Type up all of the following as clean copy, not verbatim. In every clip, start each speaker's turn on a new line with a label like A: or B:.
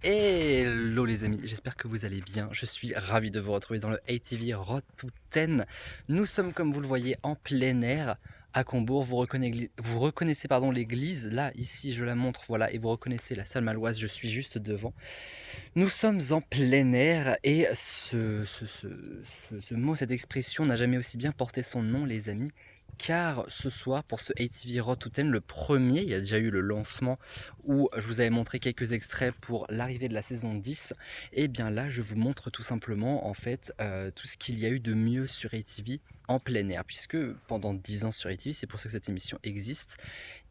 A: Hello les amis, j'espère que vous allez bien. Je suis ravi de vous retrouver dans le ATV Road to 10. Nous sommes, comme vous le voyez, en plein air à Combourg. Vous reconnaissez l'église, là, ici, je la montre, voilà, et vous reconnaissez la salle Maloise, je suis juste devant. Nous sommes en plein air et ce mot, cette expression n'a jamais aussi bien porté son nom, les amis. Car ce soir, pour ce ATV Road to 10, le premier, il y a déjà eu le lancement où je vous avais montré quelques extraits pour l'arrivée de la saison 10. Et bien là, je vous montre tout simplement en fait tout ce qu'il y a eu de mieux sur ATV en plein air. Puisque pendant 10 ans sur ATV, c'est pour ça que cette émission existe,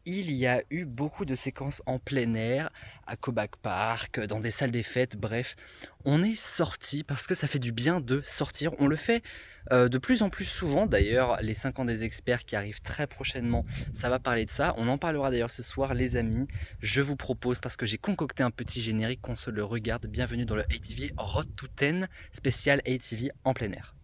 A: il y a eu beaucoup de séquences en plein air, à Cobac Park, dans des salles des fêtes, bref. On est sorti parce que ça fait du bien de sortir. On le fait de plus en plus souvent. D'ailleurs, les 5 ans des experts qui arrivent très prochainement, ça va parler de ça. On en parlera d'ailleurs ce soir, les amis. Je vous propose, parce que j'ai concocté un petit générique, qu'on se le regarde. Bienvenue dans le ATV Road to 10, spécial ATV en plein air.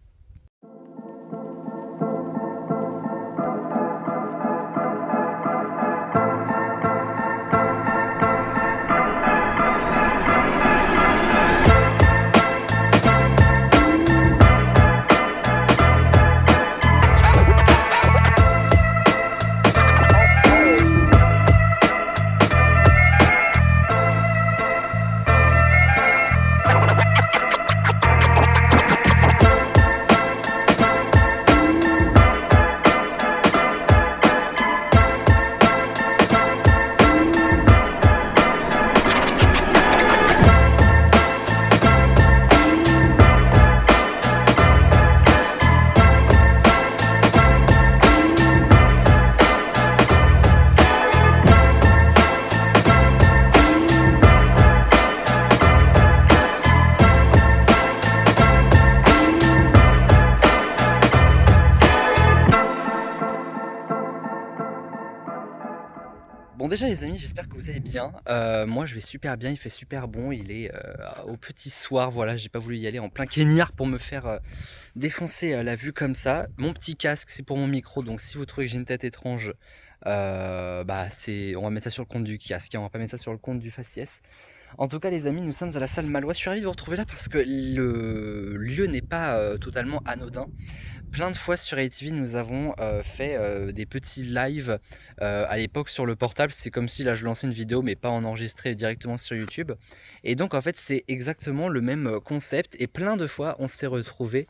A: Bon déjà les amis, j'espère que vous allez bien. Moi je vais super bien, il fait super bon, il est au petit soir, voilà, j'ai pas voulu y aller en plein cagnard pour me faire défoncer la vue comme ça. Mon petit casque c'est pour mon micro, donc si vous trouvez que j'ai une tête étrange, on va mettre ça sur le compte du casque, hein, on va pas mettre ça sur le compte du faciès. En tout cas les amis, nous sommes à la salle Maloise. Je suis ravi de vous retrouver là parce que le lieu n'est pas totalement anodin. Plein de fois sur ATV nous avons fait des petits lives à l'époque sur le portable. C'est comme si là je lançais une vidéo mais pas en enregistré directement sur YouTube. Et donc en fait c'est exactement le même concept et plein de fois on s'est retrouvé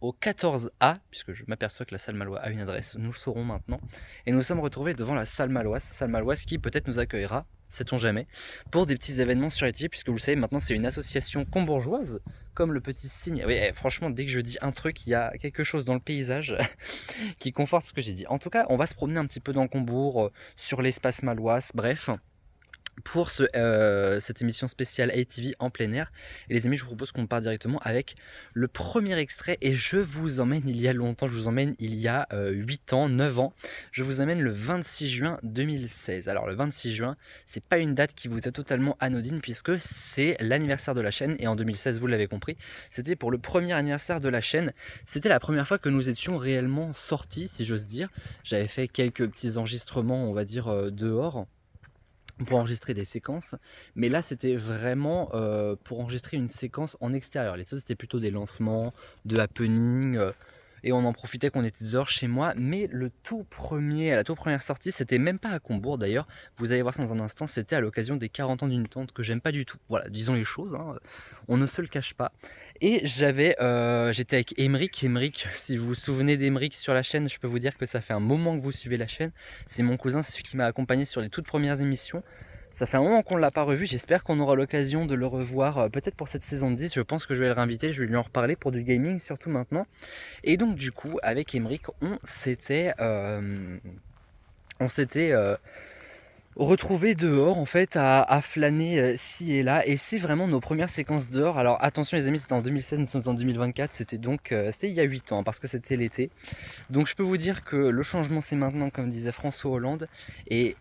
A: au 14A, puisque je m'aperçois que la salle Maloise a une adresse, nous le saurons maintenant, et nous sommes retrouvés devant la salle Maloise qui peut-être nous accueillera, sait-on jamais, pour des petits événements sur ATV, puisque vous le savez maintenant c'est une association combourgeoise, comme le petit signe. Oui, franchement, dès que je dis un truc, il y a quelque chose dans le paysage qui conforte ce que j'ai dit. En tout cas, on va se promener un petit peu dans Combourg, sur l'espace Maloise, bref, pour cette émission spéciale ATV en plein air. Et les amis, je vous propose qu'on parte directement avec le premier extrait et je vous emmène il y a longtemps, je vous emmène il y a 8 ans, 9 ans, je vous emmène le 26 juin 2016. Alors le 26 juin, c'est pas une date qui vous est totalement anodine puisque c'est l'anniversaire de la chaîne et en 2016, vous l'avez compris, c'était pour le premier anniversaire de la chaîne. C'était la première fois que nous étions réellement sortis, si j'ose dire. J'avais fait quelques petits enregistrements, on va dire, dehors, pour enregistrer des séquences, mais là c'était vraiment pour enregistrer une séquence en extérieur. Les autres c'était plutôt des lancements, de happening, et on en profitait qu'on était dehors chez moi, mais la toute première sortie, c'était même pas à Combourg d'ailleurs, vous allez voir ça dans un instant, c'était à l'occasion des 40 ans d'une tante que j'aime pas du tout, voilà, disons les choses, hein, on ne se le cache pas. Et j'étais avec Emeric, si vous vous souvenez d'Emeric sur la chaîne, je peux vous dire que ça fait un moment que vous suivez la chaîne, c'est mon cousin, c'est celui qui m'a accompagné sur les toutes premières émissions. Ça fait un moment qu'on ne l'a pas revu, j'espère qu'on aura l'occasion de le revoir peut-être pour cette saison 10, je pense que je vais le réinviter, je vais lui en reparler pour du gaming surtout maintenant. Et donc du coup avec Emeric on s'était retrouvé dehors en fait à flâner ci et là et c'est vraiment nos premières séquences dehors. Alors attention les amis, c'était en 2016, nous sommes en 2024, c'était il y a 8 ans parce que c'était l'été. Donc je peux vous dire que le changement c'est maintenant comme disait François Hollande et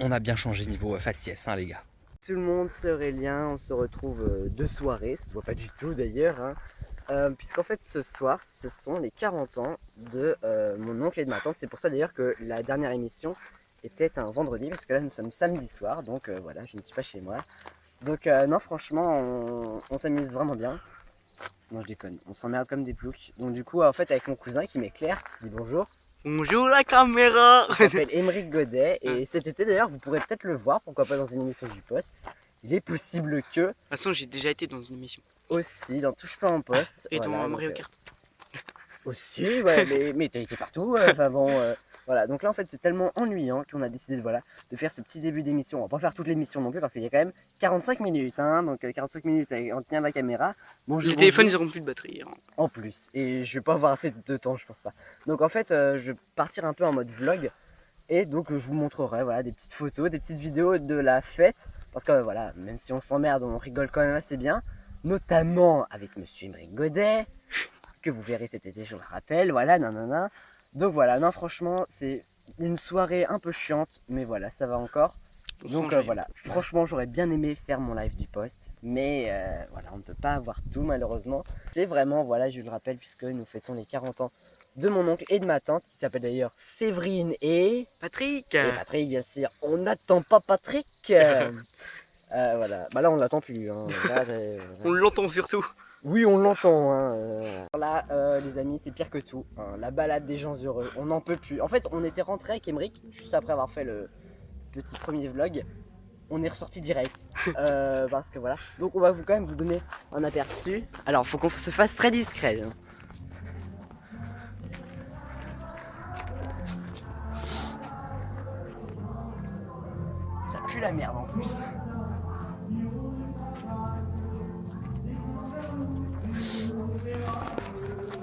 A: on a bien changé niveau faciès hein les gars. Tout le monde, c'est Aurélien, on se retrouve de soirée, ça se voit pas du tout d'ailleurs hein. Puisqu'en fait ce soir ce sont les 40 ans de mon oncle et de ma tante. C'est pour ça d'ailleurs que la dernière émission était un vendredi, parce que là nous sommes samedi soir, donc voilà, je ne suis pas chez moi.
B: Donc non, franchement, on s'amuse vraiment bien. Non, je déconne, on s'emmerde comme des ploucs. Donc du coup, en fait, avec mon cousin qui m'éclaire, dit bonjour.
C: Bonjour la caméra.
B: Il s'appelle Émeric Godet et cet été d'ailleurs, vous pourrez peut-être le voir, pourquoi pas dans une émission du Poste. Il est possible que...
C: De toute façon, j'ai déjà été dans une émission.
B: Aussi, dans Touche pas en poste.
C: Et
B: voilà,
C: dans
B: donc,
C: Mario Kart.
B: aussi, ouais, mais t'as été partout. Enfin bon, voilà. Donc là, en fait, c'est tellement ennuyant qu'on a décidé voilà, de faire ce petit début d'émission. On va pas faire toute l'émission non plus parce qu'il y a quand même 45 minutes. Hein, donc 45 minutes en tenant la caméra. Bonjour,
C: Les téléphones, ils
B: bonjour.
C: auront plus de batterie. Hein.
B: En plus. Et je vais pas avoir assez de temps, je pense pas. Donc en fait, je vais partir un peu en mode vlog. Et donc, je vous montrerai voilà, des petites photos, des petites vidéos de la fête. Parce que voilà, même si on s'emmerde, on rigole quand même assez bien. Notamment avec Monsieur Émeric Godet, que vous verrez cet été, je vous le rappelle, voilà, nanana. Donc voilà, non franchement, c'est une soirée un peu chiante, mais voilà, ça va encore. Donc voilà, franchement, j'aurais bien aimé faire mon live du poste, mais voilà, on ne peut pas avoir tout malheureusement. C'est vraiment, voilà, je le rappelle, puisque nous fêtons les 40 ans de mon oncle et de ma tante, qui s'appelle d'ailleurs Séverine et
C: Patrick.
B: Patrick, bien sûr. On n'attend pas Patrick. Voilà, bah là on l'attend plus. Hein. Là,
C: On l'entend surtout.
B: oui, on l'entend. Hein. Là, les amis, c'est pire que tout. Hein. La balade des gens heureux, on n'en peut plus. En fait, on était rentré avec Émeric, juste après avoir fait le petit premier vlog. On est ressorti direct. Parce que voilà. Donc, on va quand même vous donner un aperçu. Alors, faut qu'on se fasse très discret. Hein. Ça pue la merde en plus.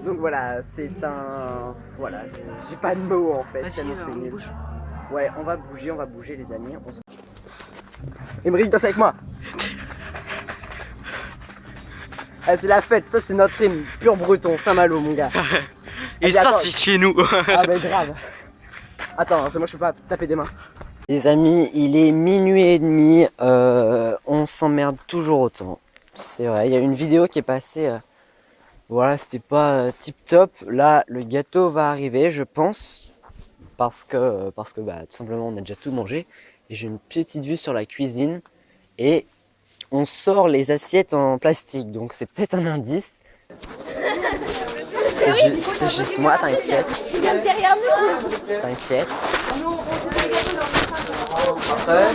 B: Donc voilà, c'est un... Voilà, j'ai pas de mots en fait.
C: Vas-y,
B: C'est
C: on
B: nul.
C: bouge.
B: Ouais, on va bouger les amis. Émeric, danse avec moi. Ah, c'est la fête, ça c'est notre team pur breton, Saint-Malo mon gars.
C: Et ça, c'est chez nous.
B: Ah bah grave. Attends, moi je peux pas taper des mains. Les amis, il est minuit et demi, on s'emmerde toujours autant. C'est vrai, il y a une vidéo qui est passée, voilà, c'était pas tip top. Là, le gâteau va arriver, je pense, parce que bah, tout simplement on a déjà tout mangé. Et j'ai une petite vue sur la cuisine et on sort les assiettes en plastique, donc c'est peut-être un indice. C'est juste moi, t'inquiète. T'inquiète. Hein?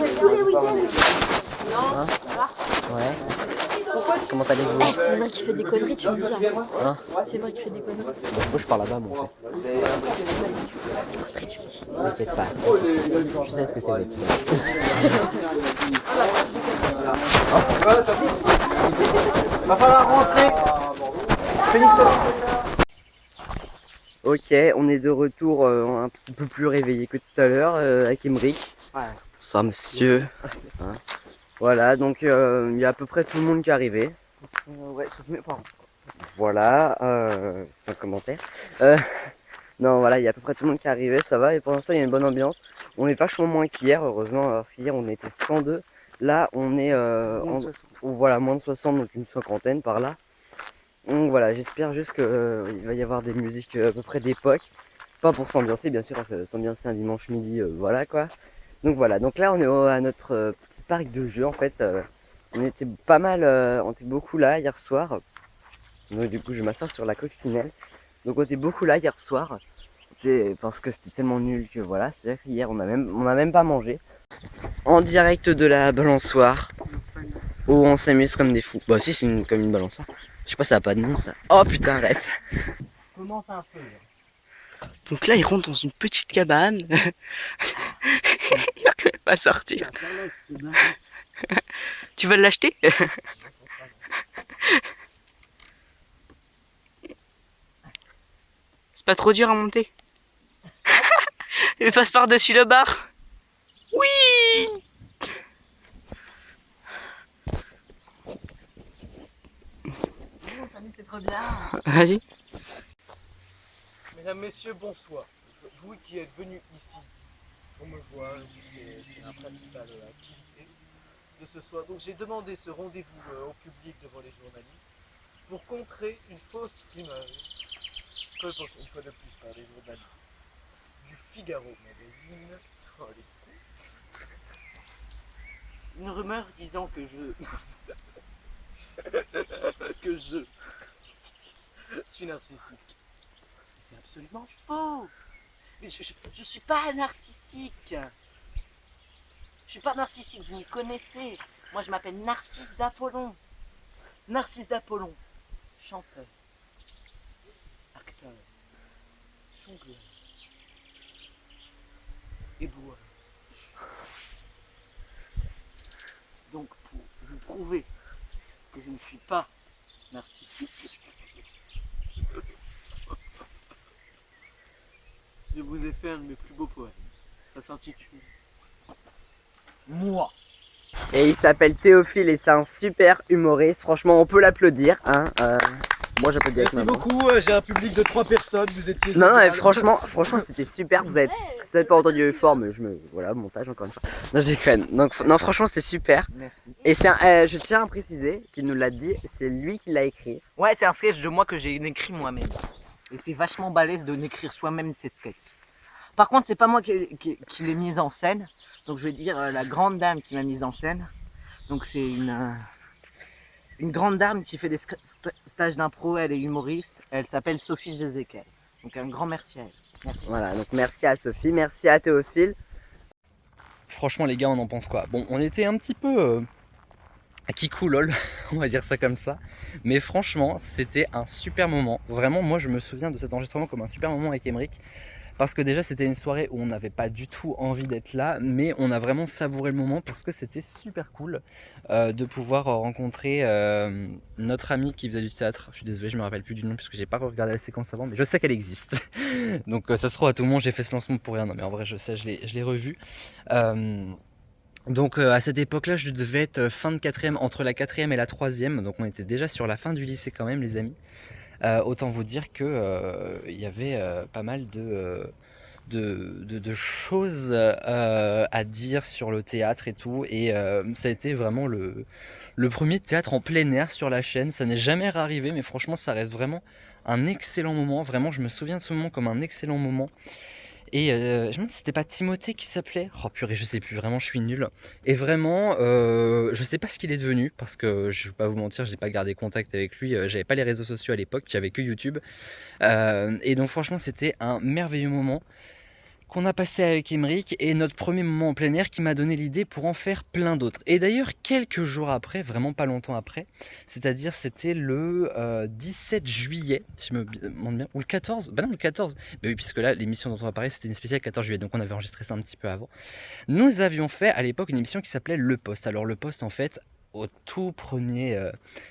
B: Ouais. Comment allez-vous?
D: C'est vrai qu'il fait des conneries, tu me dis.
B: Hein?
D: C'est vrai qu'il fait des conneries.
B: Bon, je pars là-bas, moi, en fait.
D: Des conneries, tu me dis.
B: T'inquiète pas. Je sais ce que c'est d'être fait. Va falloir rentrer. Ok, on est de retour un petit peu plus réveillé que tout à l'heure avec Émeric. Bonsoir monsieur. Hein. Voilà, donc il y a à peu près tout le monde qui est arrivé. Ouais, sauf mes parents. Voilà, sans commentaire. Non, voilà, il y a à peu près tout le monde qui est arrivé, ça va. Et pour l'instant, il y a une bonne ambiance. On est vachement moins qu'hier, heureusement, parce qu'hier on était 102. Là, on est voilà, moins de 60, donc une cinquantaine par là. Donc voilà, j'espère juste qu'il va y avoir des musiques à peu près d'époque. Pas pour s'ambiancer, bien sûr, s'ambiancer un dimanche midi, voilà quoi. Donc voilà, donc là on est à notre petit parc de jeux en fait. On était pas mal, on était beaucoup là hier soir. Donc du coup je m'assois sur la coccinelle. Donc on était beaucoup là hier soir. Parce que c'était tellement nul que voilà, c'est-à-dire qu'hier on a même pas mangé. En direct de la balançoire. Où on s'amuse comme des fous. Bah si c'est comme une balançoire. Je sais pas, ça a pas de nom ça. Oh putain, arrête. Comment t'as un peu là.
C: Donc là, il rentre dans une petite cabane. Il va quand même pas sortir. Tu vas l'acheter? C'est pas trop dur à monter. Il passe par-dessus le bar. Oui!
B: C'est trop bien.
C: Vas-y.
E: Mesdames, Messieurs, bonsoir. Vous qui êtes venus ici pour me voir, c'est la principale activité de ce soir. Donc j'ai demandé ce rendez-vous au public devant les journalistes pour contrer une fausse rumeur colportée une fois de plus par les journalistes du Figaro Magazine. Oh, les cons. une rumeur disant que que je suis narcissique. C'est absolument faux. Mais je suis pas narcissique. Je suis pas narcissique, vous me connaissez. Moi je m'appelle Narcisse d'Apollon. Narcisse d'Apollon. Chanteur. Acteur. Jongleur. Éboueur. Donc pour vous prouver que je ne suis pas narcissique, je vous ai fait un de mes plus beaux poèmes. Ça s'intitule Moi.
B: Et il s'appelle Théophile et c'est un super humoriste. Franchement, on peut l'applaudir. Hein. Moi, j'applaudis avec
E: Merci
B: ma main.
E: beaucoup, j'ai un public de 3 personnes, vous étiez
B: Non, mais
E: génial.
B: franchement, c'était super. Vous avez peut-être pas entendu fort, mais voilà, montage encore une fois. Non, je déconne. Donc, non, franchement, c'était super.
E: Merci.
B: Et c'est je tiens à préciser qu'il nous l'a dit, c'est lui qui l'a écrit.
C: Ouais, c'est un sketch de moi que j'ai écrit moi-même. Et c'est vachement balèze de n'écrire soi-même ses sketchs. Par contre, c'est pas moi qui l'ai mise en scène. Donc je vais dire la grande dame qui m'a mise en scène. Donc c'est une grande dame qui fait des stages d'impro, elle est humoriste. Elle s'appelle Sophie Jézéquel. Donc un grand merci à elle. Merci.
B: Voilà, donc merci à Sophie, merci à Théophile.
A: Franchement les gars, on en pense quoi? Bon, on était un petit peu kikou lol, on va dire ça comme ça. Mais franchement, c'était un super moment. Vraiment, moi je me souviens de cet enregistrement comme un super moment avec Emeric. Parce que déjà c'était une soirée où on n'avait pas du tout envie d'être là, mais on a vraiment savouré le moment parce que c'était super cool de pouvoir rencontrer notre amie qui faisait du théâtre. Je suis désolé, je me rappelle plus du nom puisque j'ai pas regardé la séquence avant, mais je sais qu'elle existe. Donc ça se trouve à tout le monde, j'ai fait ce lancement pour rien. Non mais en vrai je sais, je l'ai revu. Donc à cette époque-là, je devais être fin de 4ème, entre la 4ème et la 3ème. Donc on était déjà sur la fin du lycée quand même les amis. Autant vous dire que il y avait pas mal de choses à dire sur le théâtre et tout. Et ça a été vraiment le premier théâtre en plein air sur la chaîne. Ça n'est jamais arrivé, mais franchement ça reste vraiment un excellent moment. Vraiment, je me souviens de ce moment comme un excellent moment. Et je me demande si c'était pas Timothée qui s'appelait. Oh purée, je sais plus, vraiment je suis nul. Et vraiment, je sais pas ce qu'il est devenu, parce que je vais pas vous mentir, j'ai pas gardé contact avec lui, j'avais pas les réseaux sociaux à l'époque, j'avais que YouTube. Et donc franchement c'était un merveilleux moment qu'on a passé avec Emeric et notre premier moment en plein air qui m'a donné l'idée pour en faire plein d'autres. Et d'ailleurs quelques jours après, vraiment pas longtemps après, c'est-à-dire c'était le 17 juillet, si je me demande bien, ou le 14, bah non le 14, mais oui puisque là l'émission dont on va parler c'était une spéciale 14 juillet, donc on avait enregistré ça un petit peu avant. Nous avions fait à l'époque une émission qui s'appelait Le Poste. Alors Le Poste en fait, au tout premier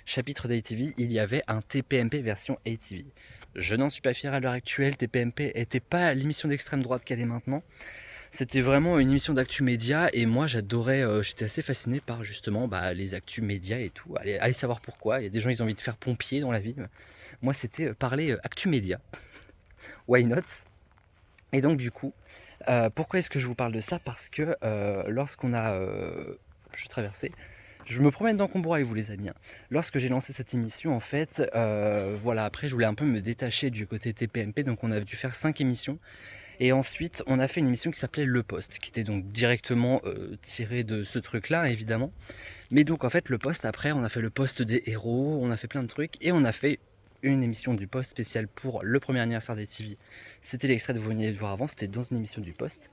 A: chapitre d'ATV, il y avait un TPMP version ATV. Je n'en suis pas fier à l'heure actuelle, TPMP n'était pas l'émission d'extrême droite qu'elle est maintenant. C'était vraiment une émission d'actu média et moi j'adorais, j'étais assez fasciné par justement les actus médias et tout. Allez savoir pourquoi, il y a des gens ils ont envie de faire pompier dans la vie. Moi c'était parler actu média. Why not? Et donc du coup, pourquoi est-ce que je vous parle de ça? Parce que lorsqu'on a... je traversais... Je me promène dans Combourg avec vous les amis. Lorsque j'ai lancé cette émission en fait, voilà, après je voulais un peu me détacher du côté TPMP, donc on a dû faire 5 émissions. Et ensuite on a fait une émission qui s'appelait Le Poste, qui était donc directement tirée de ce truc là évidemment. Mais donc en fait le Poste, après on a fait le Poste des héros, on a fait plein de trucs et on a fait une émission du Poste spéciale pour le premier anniversaire des TV. C'était l'extrait que vous veniez de voir avant, c'était dans une émission du Poste.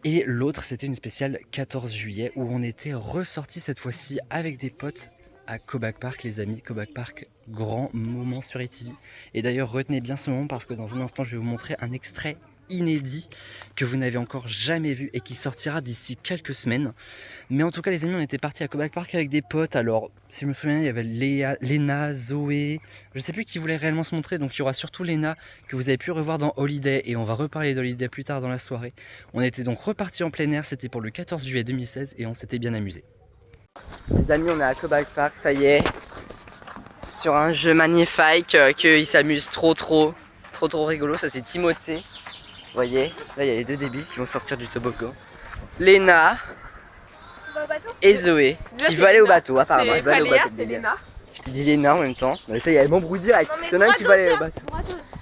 A: Et l'autre c'était une spéciale 14 juillet où on était ressorti cette fois-ci avec des potes à Cobac Park les amis. Cobac Park, grand moment sur ATV. Et d'ailleurs retenez bien ce moment parce que dans un instant je vais vous montrer un extrait inédit que vous n'avez encore jamais vu et qui sortira d'ici quelques semaines. Mais en tout cas les amis, on était partis à Cobac Park avec des potes. Alors si je me souviens il y avait Léna, Zoé, je sais plus qui voulait réellement se montrer, donc il y aura surtout Léna que vous avez pu revoir dans Holiday et on va reparler d'Holiday plus tard dans la soirée. On était donc repartis en plein air, c'était pour le 14 juillet 2016 et on s'était bien amusé.
B: Les amis, on est à Cobac Park, ça y est, sur un jeu magnifique qu'ils s'amusent trop rigolo. Ça c'est Timothée. Vous voyez, là il y a les deux débiles qui vont sortir du toboggan. Léna et Zoé qui veulent aller au bateau apparemment.
F: C'est pas Léa, c'est Léna.
B: Je t'ai dit Léna en même temps. Mais ça y est, elle m'embrouille direct. Il y en a un qui va aller au bateau.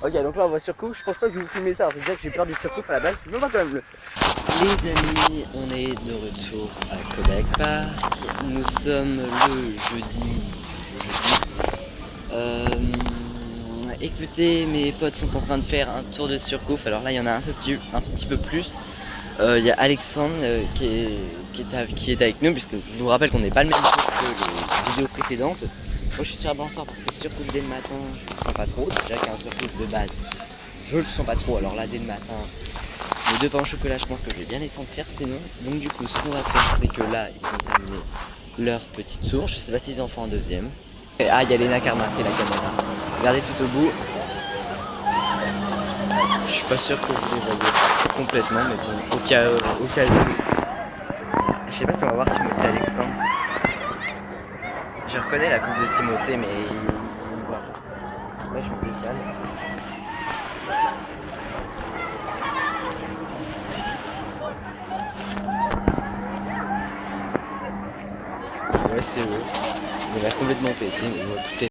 B: Ok, donc là on va surcouf. Je pense pas que je vais vous filmer ça. Je veux dire que j'ai peur du surcouf à la base. Mais on va quand même le faire. Les amis, on est de retour à Kodak Park. Nous sommes le jeudi. Écoutez, mes potes sont en train de faire un tour de surcouf. Alors là, il y en a un petit peu plus. Il y a Alexandre qui est avec nous, puisque je vous rappelle qu'on n'est pas le même groupe que les vidéos précédentes. Moi je suis sur la balançoire parce que surcouf dès le matin, je le sens pas trop. Déjà qu'un surcouf de base, je le sens pas trop. Alors là, dès le matin, les 2 pains au chocolat, je pense que je vais bien les sentir sinon. Donc du coup, ce qu'on va faire, c'est que là, ils ont terminé leur petite tour. Je sais pas s'ils en font un deuxième. Et, ah, il y a Léna qui a remarqué la caméra. Regardez tout au bout. Je suis pas sûr que vous les voyez complètement, mais bon, au cas où. Je sais pas si on va voir Timothée Alexandre. Je reconnais la coupe de Timothée, mais voilà. Ouais, je me décale. Ouais, c'est eux. Ils ont l'air complètement pété, mais bon, écoutez.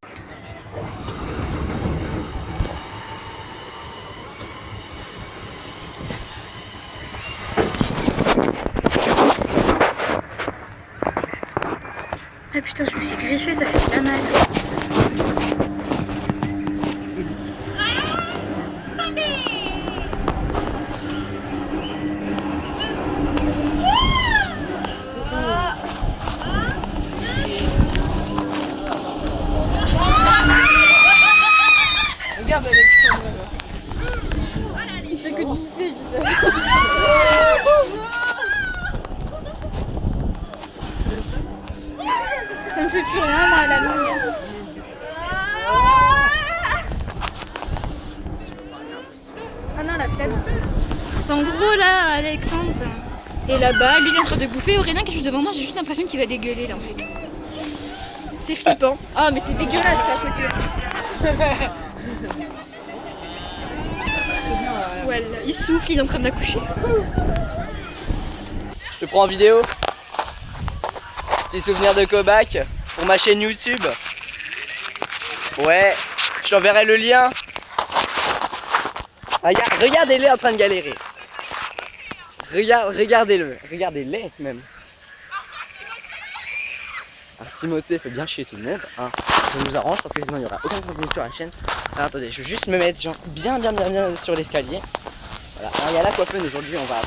D: Ah putain, je me suis griffée, ça fait bien mal.
F: Regarde Alexandre là.
D: Il fait que de bouffer, putain. Ça me fait plus rien, moi, à la longue. Ah non, la flemme. Enfin, en gros, là, Alexandre est là-bas. Lui, il est en train de bouffer. Aurélien qui est juste devant moi, j'ai juste l'impression qu'il va dégueuler, là, en fait. C'est flippant. Ah, mais t'es dégueulasse, t'es à côté. Voilà, il souffle, il est en train d'accoucher.
B: Je te prends en vidéo. Petit souvenir de Kodak pour ma chaîne YouTube. Ouais, je t'enverrai le lien. Regardez-les en train de galérer. Regardez-les même. Alors Timothée fait bien chier tout le monde, hein. Ça nous arrange parce que sinon il n'y aura aucun contenu sur la chaîne. Alors attendez, je vais juste me mettre genre bien sur l'escalier. Voilà, alors il y a la coiffeuse aujourd'hui, on va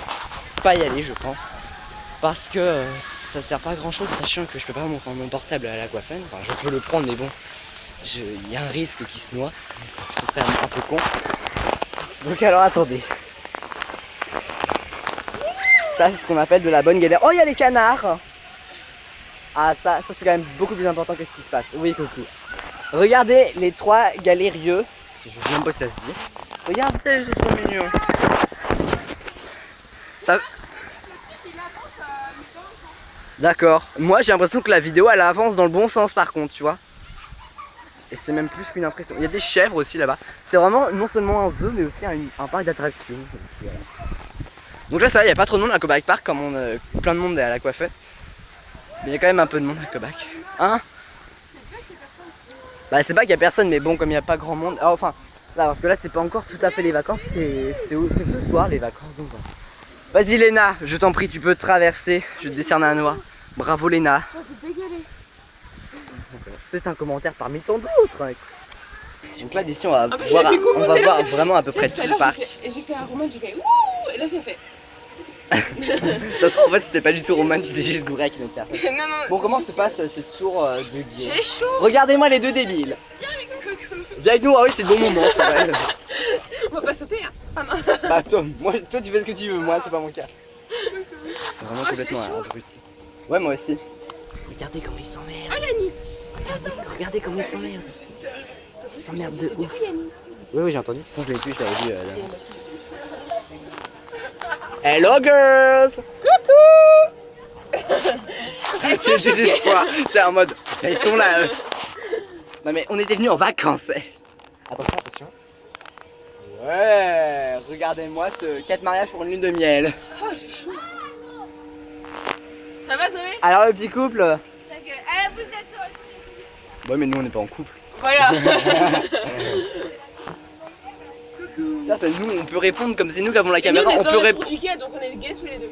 B: pas y aller je pense. Parce que ça sert pas à grand chose, sachant que je peux pas prendre mon portable à la coiffeuse. Enfin je peux le prendre mais bon, il y a un risque qu'il se noie. Ce serait un peu con. Donc alors attendez. Ça c'est ce qu'on appelle de la bonne galère. Oh il y a les canards. Ah ça c'est quand même beaucoup plus important que ce qui se passe. Oui coucou. Regardez les 3 galérieux. Je sais même pas si ça se dit. Regardez, ils sont mignons. Ça... D'accord. Moi j'ai l'impression que la vidéo elle avance dans le bon sens par contre, tu vois. Et c'est même plus qu'une impression. Il y a des chèvres aussi là-bas. C'est vraiment non seulement un zoo mais aussi un parc d'attractions. Donc là ça va, il n'y a pas trop de monde à Kodak Park comme plein de monde est à la coiffette. Mais il y a quand même un peu de monde à Kodak. Hein? Bah c'est pas qu'il y a personne mais bon comme il n'y a pas grand monde. Ah, enfin ça parce que là c'est pas encore tout à fait les vacances. C'est ce soir les vacances donc. Vas-y Léna, je t'en prie tu peux traverser. Je te décerne un noix. Bravo Léna. C'est un commentaire parmi tant d'autres. Donc là d'ici on va voir vraiment à peu près tout le parc.
F: Et j'ai fait un roman, j'ai fait ouh, et là j'ai fait.
B: Ça se trouve en fait c'était pas du tout Roman, tu t'es juste gouré avec notre carte.
F: Non,
B: Bon comment se passe ce tour de guide?
F: j'ai chaud.
B: Regardez-moi les 2 débiles. Viens avec nous, ah oui c'est le bon moment. Ouais.
F: On va pas sauter hein. Ah, non.
B: Bah toi tu fais ce que tu veux, moi c'est pas mon cas. C'est vraiment complètement abruti. Ouais moi aussi. Regardez comment ils s'emmerdent.
F: Ah Yanni.
B: Regardez comment ils s'emmerdent. Ils s'emmerdent de ouf. Oui j'ai entendu, de toute façon je l'avais vu là. Hello girls. Coucou. C'est le désespoir, c'est en mode putain, ils sont là. Non mais on était venus en vacances. Attention. Ouais, regardez-moi ce 4 mariages pour une lune de miel.
F: Oh j'ai chaud. Ça va Zoé?
B: Alors le petit couple.
D: Vous êtes
B: Ouais mais nous on n'est pas en couple.
F: Voilà.
A: Ça, c'est nous, on peut répondre comme c'est nous qui avons la
F: Et nous,
A: caméra,
F: on
A: on
F: est dans
A: peut
F: le
A: répondre.
F: trou du gay, donc on est gays tous les deux.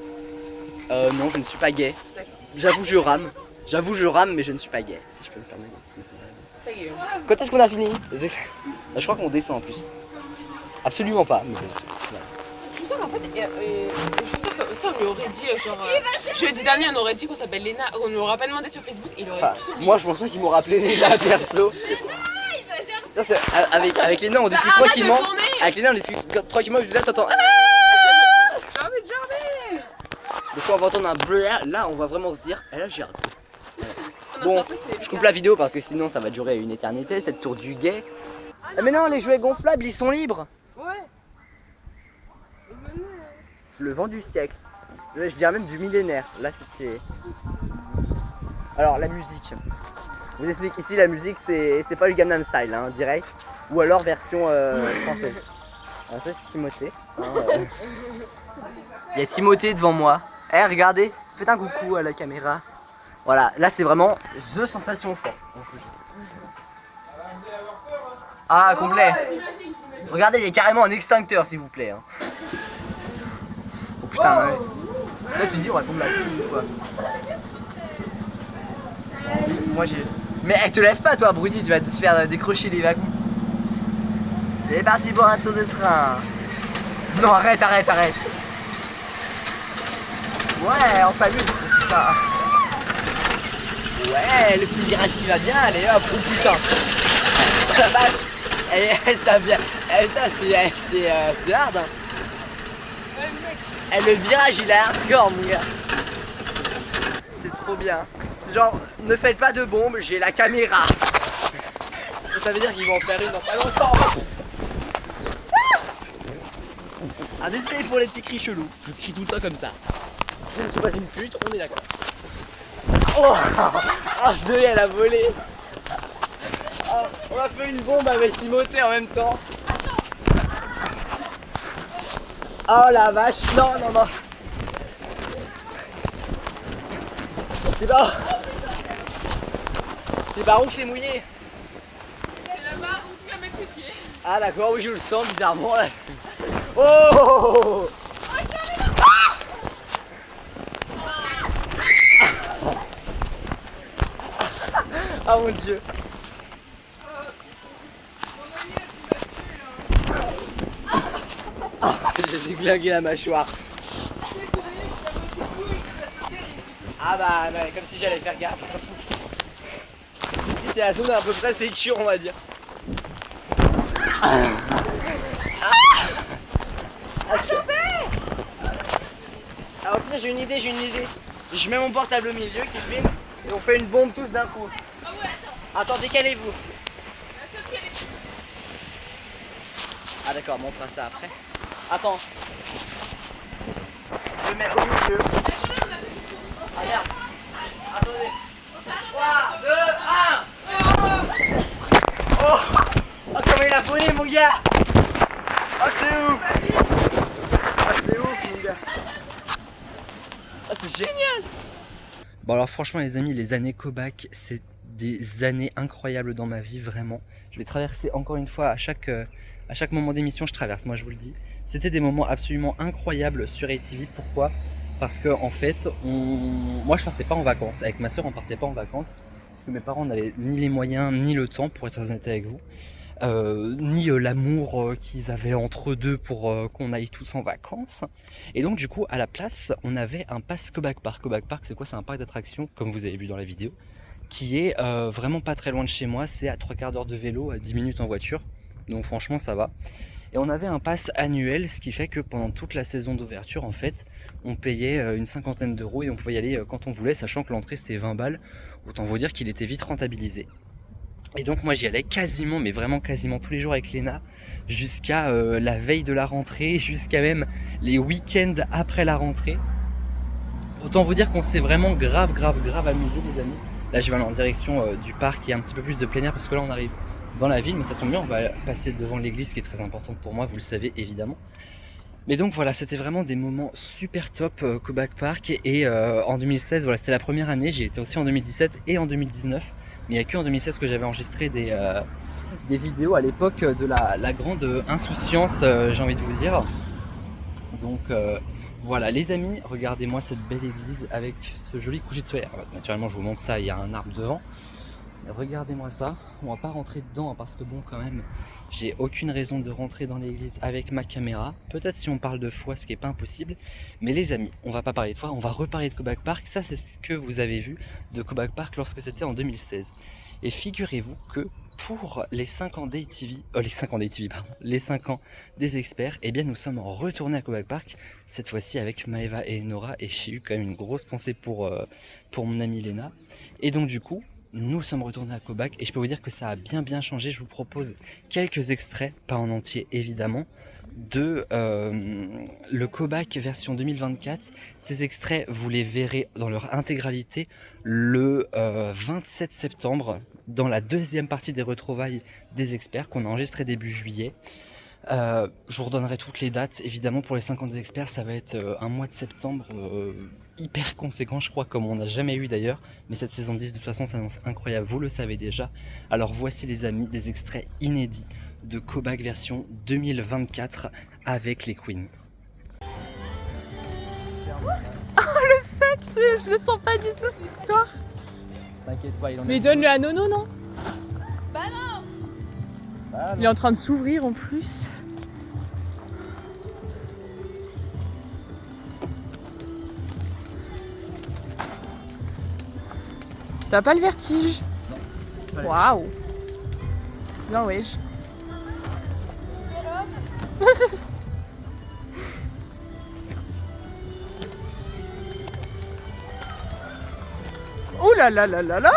A: Non, je ne suis pas gay.
F: D'accord.
A: J'avoue, je rame. J'avoue, je rame, mais je ne suis pas gay, si je peux me permettre.
F: Ça y est.
A: Quand est-ce qu'on a fini? Je crois qu'on descend en plus. Absolument pas. Mais bon, voilà.
F: Je suis sûre qu'en fait, je suis sûre que, tu sais, on lui aurait dit, genre, jeudi dernier, on aurait dit qu'on s'appelle Léna, on lui aurait pas demandé sur Facebook, il aurait
A: Enfin,
F: tout oublié.
A: moi, je pense pas qu'ils m'ont rappelé Léna perso. Ça, c'est- avec Léna, on discute
F: Arrête de
A: tranquillement.
F: tourner.
A: Avec Léna, on discute tranquillement. Et puis là, t'entends.
F: J'ai envie de gerber.
A: Donc, quand on va entendre un bleu, là, on va vraiment se dire. Eh là, j'ai raté.
F: Non,
A: Bon,
F: ça, après, c'est
A: Je coupe la vidéo parce que sinon, ça va durer une éternité, cette tour du gay. Ah, mais non, les jouets gonflables, ils sont libres.
F: Ouais.
A: Le vent du siècle. Je dirais même du millénaire. Là, c'était. Alors, la musique. Je vous explique ici, la musique, c'est pas le Gangnam Style, hein, direct. Ou alors version française. Alors, ça, c'est Timothée. Hein, Il y a Timothée devant moi. Eh, regardez, faites un coucou à la caméra. Voilà, là, c'est vraiment The Sensation Fort. Ah, complet. Regardez, il y a carrément un extincteur, s'il vous plaît. Hein. Oh putain, ouais. Là, tu dis, on va tomber la pluie ou quoi? Moi, j'ai. Mais te lève pas, toi, abruti, tu vas te faire décrocher les wagons. C'est parti pour un tour de train. Non, arrête. Ouais, on s'amuse. Oh, putain. Ouais, le petit virage qui va bien, allez hop, oh putain. Oh la vache. Ça vient. C'est hard, hein. Le virage, il est hardcore, mon gars. C'est trop bien. Genre, ne faites pas de bombe, j'ai la caméra. Ça veut dire qu'ils vont en faire une dans pas longtemps. Ah, désolé pour les petits cris chelous. Je crie tout le temps comme ça. Je ne suis pas une pute, on est d'accord. Oh, désolé, elle a volé. Oh, on a fait une bombe avec Timothée en même temps. Oh la vache, non. C'est pas. C'est par où que c'est mouillé?
F: C'est là-bas où tu vas mettre tes pieds.
A: Ah d'accord, oui je le sens bizarrement là. Oh, ah mon dieu. J'ai déglingué la mâchoire. Ah bah comme si j'allais faire gaffe. C'est la zone à peu près sécure, on va dire. Alors au pire j'ai une idée. Je mets mon portable au milieu qui filme et on fait une bombe tous d'un coup. Attends, décalez-vous. Ah d'accord, bon, on fera ça après. Attends. Je le mets au milieu. Ah merde. Attendez. 3, 2, 1. Oh, comment il a volé mon gars. Oh c'est ouf. C'est ouf mon gars. Ah c'est génial. Bon alors franchement les amis, les années Kobak, c'est des années incroyables dans ma vie, vraiment. Je vais traverser encore une fois à chaque moment d'émission, je traverse, moi je vous le dis. C'était des moments absolument incroyables sur ATV. Pourquoi? Parce que en fait, moi je partais pas en vacances. Avec ma soeur, on partait pas en vacances parce que mes parents n'avaient ni les moyens ni le temps, pour être honnête avec vous, ni l'amour qu'ils avaient entre deux pour qu'on aille tous en vacances. Et donc du coup, à la place, on avait un pass Kobak Park. Kobak Park, c'est quoi? C'est un parc d'attractions, comme vous avez vu dans la vidéo, qui est vraiment pas très loin de chez moi. C'est à 3/4 d'heure de vélo, à 10 minutes en voiture. Donc franchement, ça va. Et on avait un pass annuel, ce qui fait que pendant toute la saison d'ouverture, en fait, on payait une 50aine d'euros et on pouvait y aller quand on voulait, sachant que l'entrée c'était 20 balles. Autant vous dire qu'il était vite rentabilisé. Et donc moi j'y allais quasiment, mais vraiment quasiment tous les jours avec Léna, jusqu'à la veille de la rentrée, jusqu'à même les week-ends après la rentrée. Autant vous dire qu'on s'est vraiment grave amusé les amis. Là je vais aller en direction du parc et un petit peu plus de plein air parce que là on arrive dans la ville, mais ça tombe bien, on va passer devant l'église qui est très importante pour moi, vous le savez évidemment. Mais donc voilà, c'était vraiment des moments super top Kobak Park. Et en 2016, voilà, c'était la première année, j'ai été aussi en 2017 et en 2019. Mais il n'y a qu'en 2016 que j'avais enregistré des vidéos à l'époque de la grande insouciance, j'ai envie de vous dire. Donc voilà les amis, regardez-moi cette belle église avec ce joli coucher de soleil. Alors, naturellement je vous montre ça, il y a un arbre devant. Mais regardez-moi ça, on va pas rentrer dedans hein, parce que bon quand même, j'ai aucune raison de rentrer dans l'église avec ma caméra. Peut-être si on parle de foi, ce qui n'est pas impossible. Mais les amis, on va pas parler de foi, on va reparler de Kobak Park. Ça c'est ce que vous avez vu de Kobak Park lorsque c'était en 2016. Et figurez-vous que pour les 5 ans d'ATV, les 5 ans des experts, eh bien nous sommes retournés à Kobak Park, cette fois-ci avec Maëva et Nora, et j'ai eu quand même une grosse pensée pour mon amie Léna. Et donc du coup, nous sommes retournés à Kobak et je peux vous dire que ça a bien changé. Je vous propose quelques extraits, pas en entier évidemment, de le Kobak version 2024. Ces extraits, vous les verrez dans leur intégralité le 27 septembre, dans la deuxième partie des retrouvailles des experts qu'on a enregistré début juillet. Je vous redonnerai toutes les dates, évidemment pour les 50 des experts, ça va être un mois de septembre hyper conséquent je crois, comme on n'a jamais eu d'ailleurs, mais cette saison 10 de toute façon s'annonce incroyable, vous le savez déjà. Alors voici les amis, des extraits inédits de Kobak version 2024 avec les Queens.
F: Le sac, je le sens pas du tout cette histoire.
A: T'inquiète pas, il en
F: Mais donne-le à Nono, non? Il est en train de s'ouvrir en plus. T'as pas le vertige? Waouh! Non, wesh. Oh là là là là là!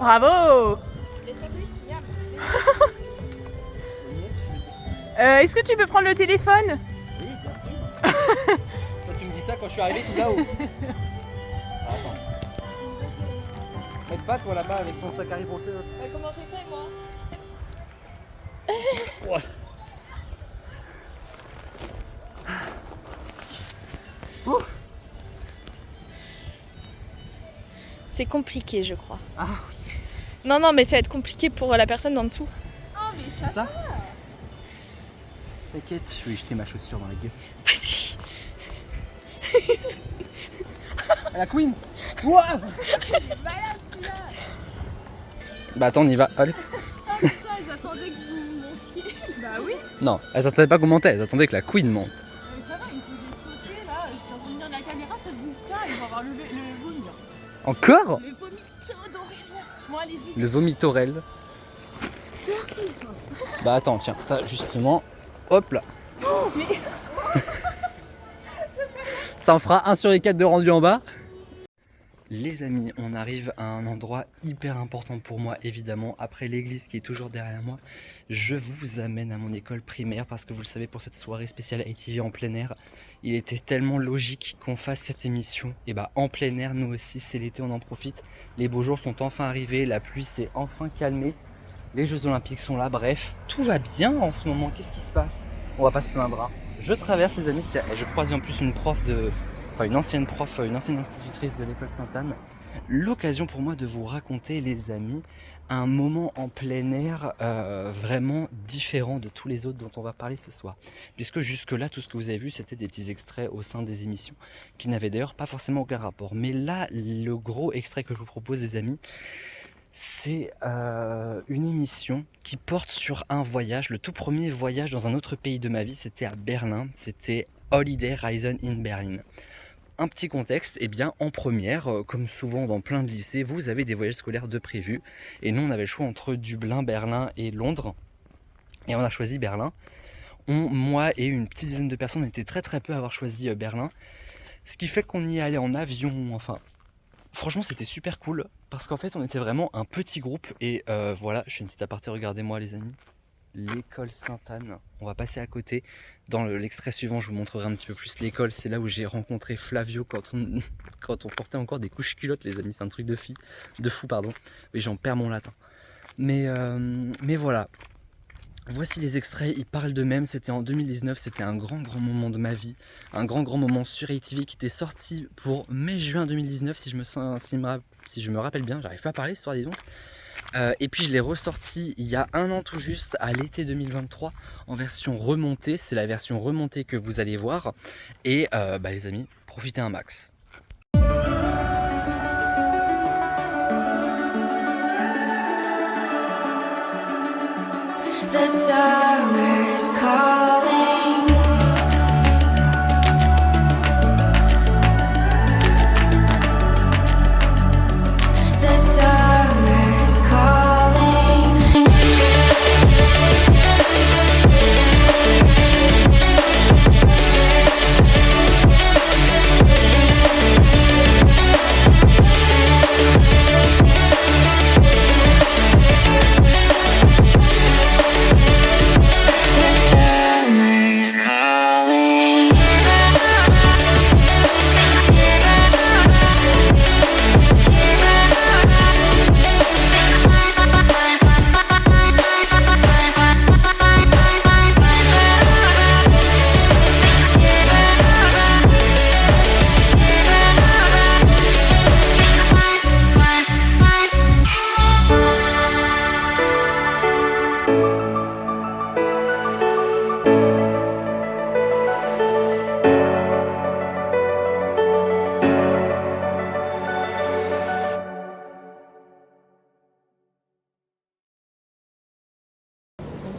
F: Bravo! Est-ce que tu peux prendre le téléphone?
A: Oui, bien sûr. Toi tu me dis ça quand je suis arrivé tout là-haut. Attends. T'aide pas toi là-bas avec ton sac Harry Potter.
D: Comment j'ai fait moi?
A: Ouais.
F: C'est compliqué, je crois.
A: Ah
F: oui. Non, mais ça va être compliqué pour la personne d'en dessous.
A: c'est ça? T'inquiète, je vais jeter ma chaussure dans la gueule.
F: Vas-y.
A: La Queen. Ouah. Bah attends, on y va. Allez.
F: Putain, ils attendaient que vous montiez. Bah oui.
A: Non, elles attendaient pas qu'on montait, elles attendaient que la Queen monte.
F: Mais ça va, ils pouvaient sauter là. J'étais en train de tenir la caméra, ça faisait ça. Ils vont avoir le vomi.
A: Encore?
F: Le vomi d'horrible. Bon, allez-y.
A: Le vomitorel.
F: C'est parti.
A: Bah attends, tiens, ça justement. Hop là. Ça en fera un sur les 4 de rendu en bas. Les amis, on arrive à un endroit hyper important pour moi évidemment. Après l'église qui est toujours derrière moi, je vous amène à mon école primaire parce que vous le savez, pour cette soirée spéciale ATV en plein air, il était tellement logique qu'on fasse cette émission. Et bah en plein air, nous aussi, c'est l'été, on en profite. Les beaux jours sont enfin arrivés, la pluie s'est enfin calmée. Les Jeux Olympiques sont là, bref, tout va bien en ce moment. Qu'est-ce qui se passe? On va pas se plaindre. Hein. Je traverse les amis, je croise en plus une prof une ancienne institutrice de l'école Sainte-Anne. L'occasion pour moi de vous raconter, les amis, un moment en plein air vraiment différent de tous les autres dont on va parler ce soir. Puisque jusque-là, tout ce que vous avez vu, c'était des petits extraits au sein des émissions qui n'avaient d'ailleurs pas forcément aucun rapport. Mais là, le gros extrait que je vous propose, les amis, c'est une émission qui porte sur un voyage. Le tout premier voyage dans un autre pays de ma vie, c'était à Berlin. C'était Holiday Reisen in Berlin. Un petit contexte, eh bien en première, comme souvent dans plein de lycées, vous avez des voyages scolaires de prévus. Et nous, on avait le choix entre Dublin, Berlin et Londres. Et on a choisi Berlin. Moi et une petite dizaine de personnes, on était très peu à avoir choisi Berlin. Ce qui fait qu'on y est allé en avion, enfin... Franchement, c'était super cool parce qu'en fait, on était vraiment un petit groupe et voilà, je fais une petite aparté, regardez-moi les amis. l'école Sainte-Anne. On va passer à côté. Dans l'extrait suivant, je vous montrerai un petit peu plus l'école. C'est là où j'ai rencontré Flavio quand on portait encore des couches culottes, les amis. C'est un truc de fou, pardon. Oui, j'en perds mon latin. Mais voilà. Voici les extraits, ils parlent d'eux-mêmes. C'était en 2019, c'était un grand moment de ma vie. Un grand moment sur ATV qui était sorti pour mai-juin 2019, si je me rappelle bien. J'arrive pas à parler, histoire dis donc. Et puis je l'ai ressorti il y a un an tout juste, à l'été 2023, en version remontée. C'est la version remontée que vous allez voir. Et les amis, profitez un max.
G: The summer's calling. The summer's calling.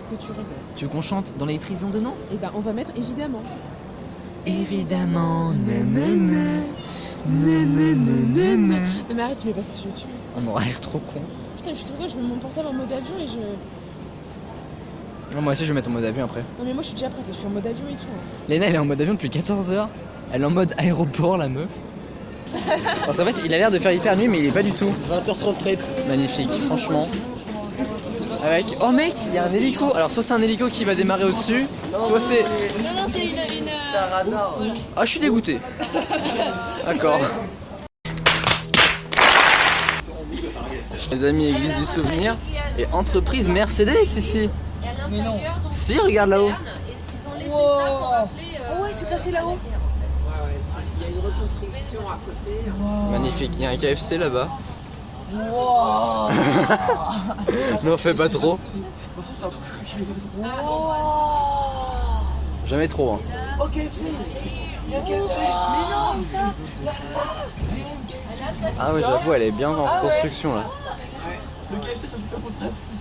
F: Que tu rigoles.
C: Tu veux qu'on chante dans les prisons de Nantes?
F: Et on va mettre évidemment.
C: Évidemment,
F: Non mais arrête, tu mets pas ça sur YouTube.
C: On aura l'air trop con.
F: Putain, je suis trop con, je mets mon portable en mode avion et je...
A: Non, moi aussi je vais mettre en mode avion après.
F: Non mais moi je suis déjà prête, je suis en mode avion et tout.
A: Léna elle est en mode avion depuis 14h. Elle est en mode aéroport la meuf. Parce qu'en fait il a l'air de faire hyper nuit mais il est pas du tout.
E: 20h37.
A: Magnifique, franchement. Avec... Oh mec, il y a un hélico. Alors soit c'est un hélico qui va démarrer au-dessus, soit c'est...
D: Non, c'est une... Voilà.
A: Ah, je suis dégoûté. D'accord. Les amis, église du souvenir et entreprise Mercedes ici.
F: Mais non.
A: Si, regarde là-haut.
F: Wow. Oh ouais, c'est passé là-haut.
H: Il y a une reconstruction à côté.
A: Magnifique, il y a un KFC là-bas.
F: Wow.
A: N'en fais pas trop.
F: Wow.
A: Jamais trop. Hein.
E: Ok, il y a un KFC. Mais non, ça.
A: Ah ouais, j'avoue, elle est bien en construction là.
E: Le KFC, ça me fait un contraste.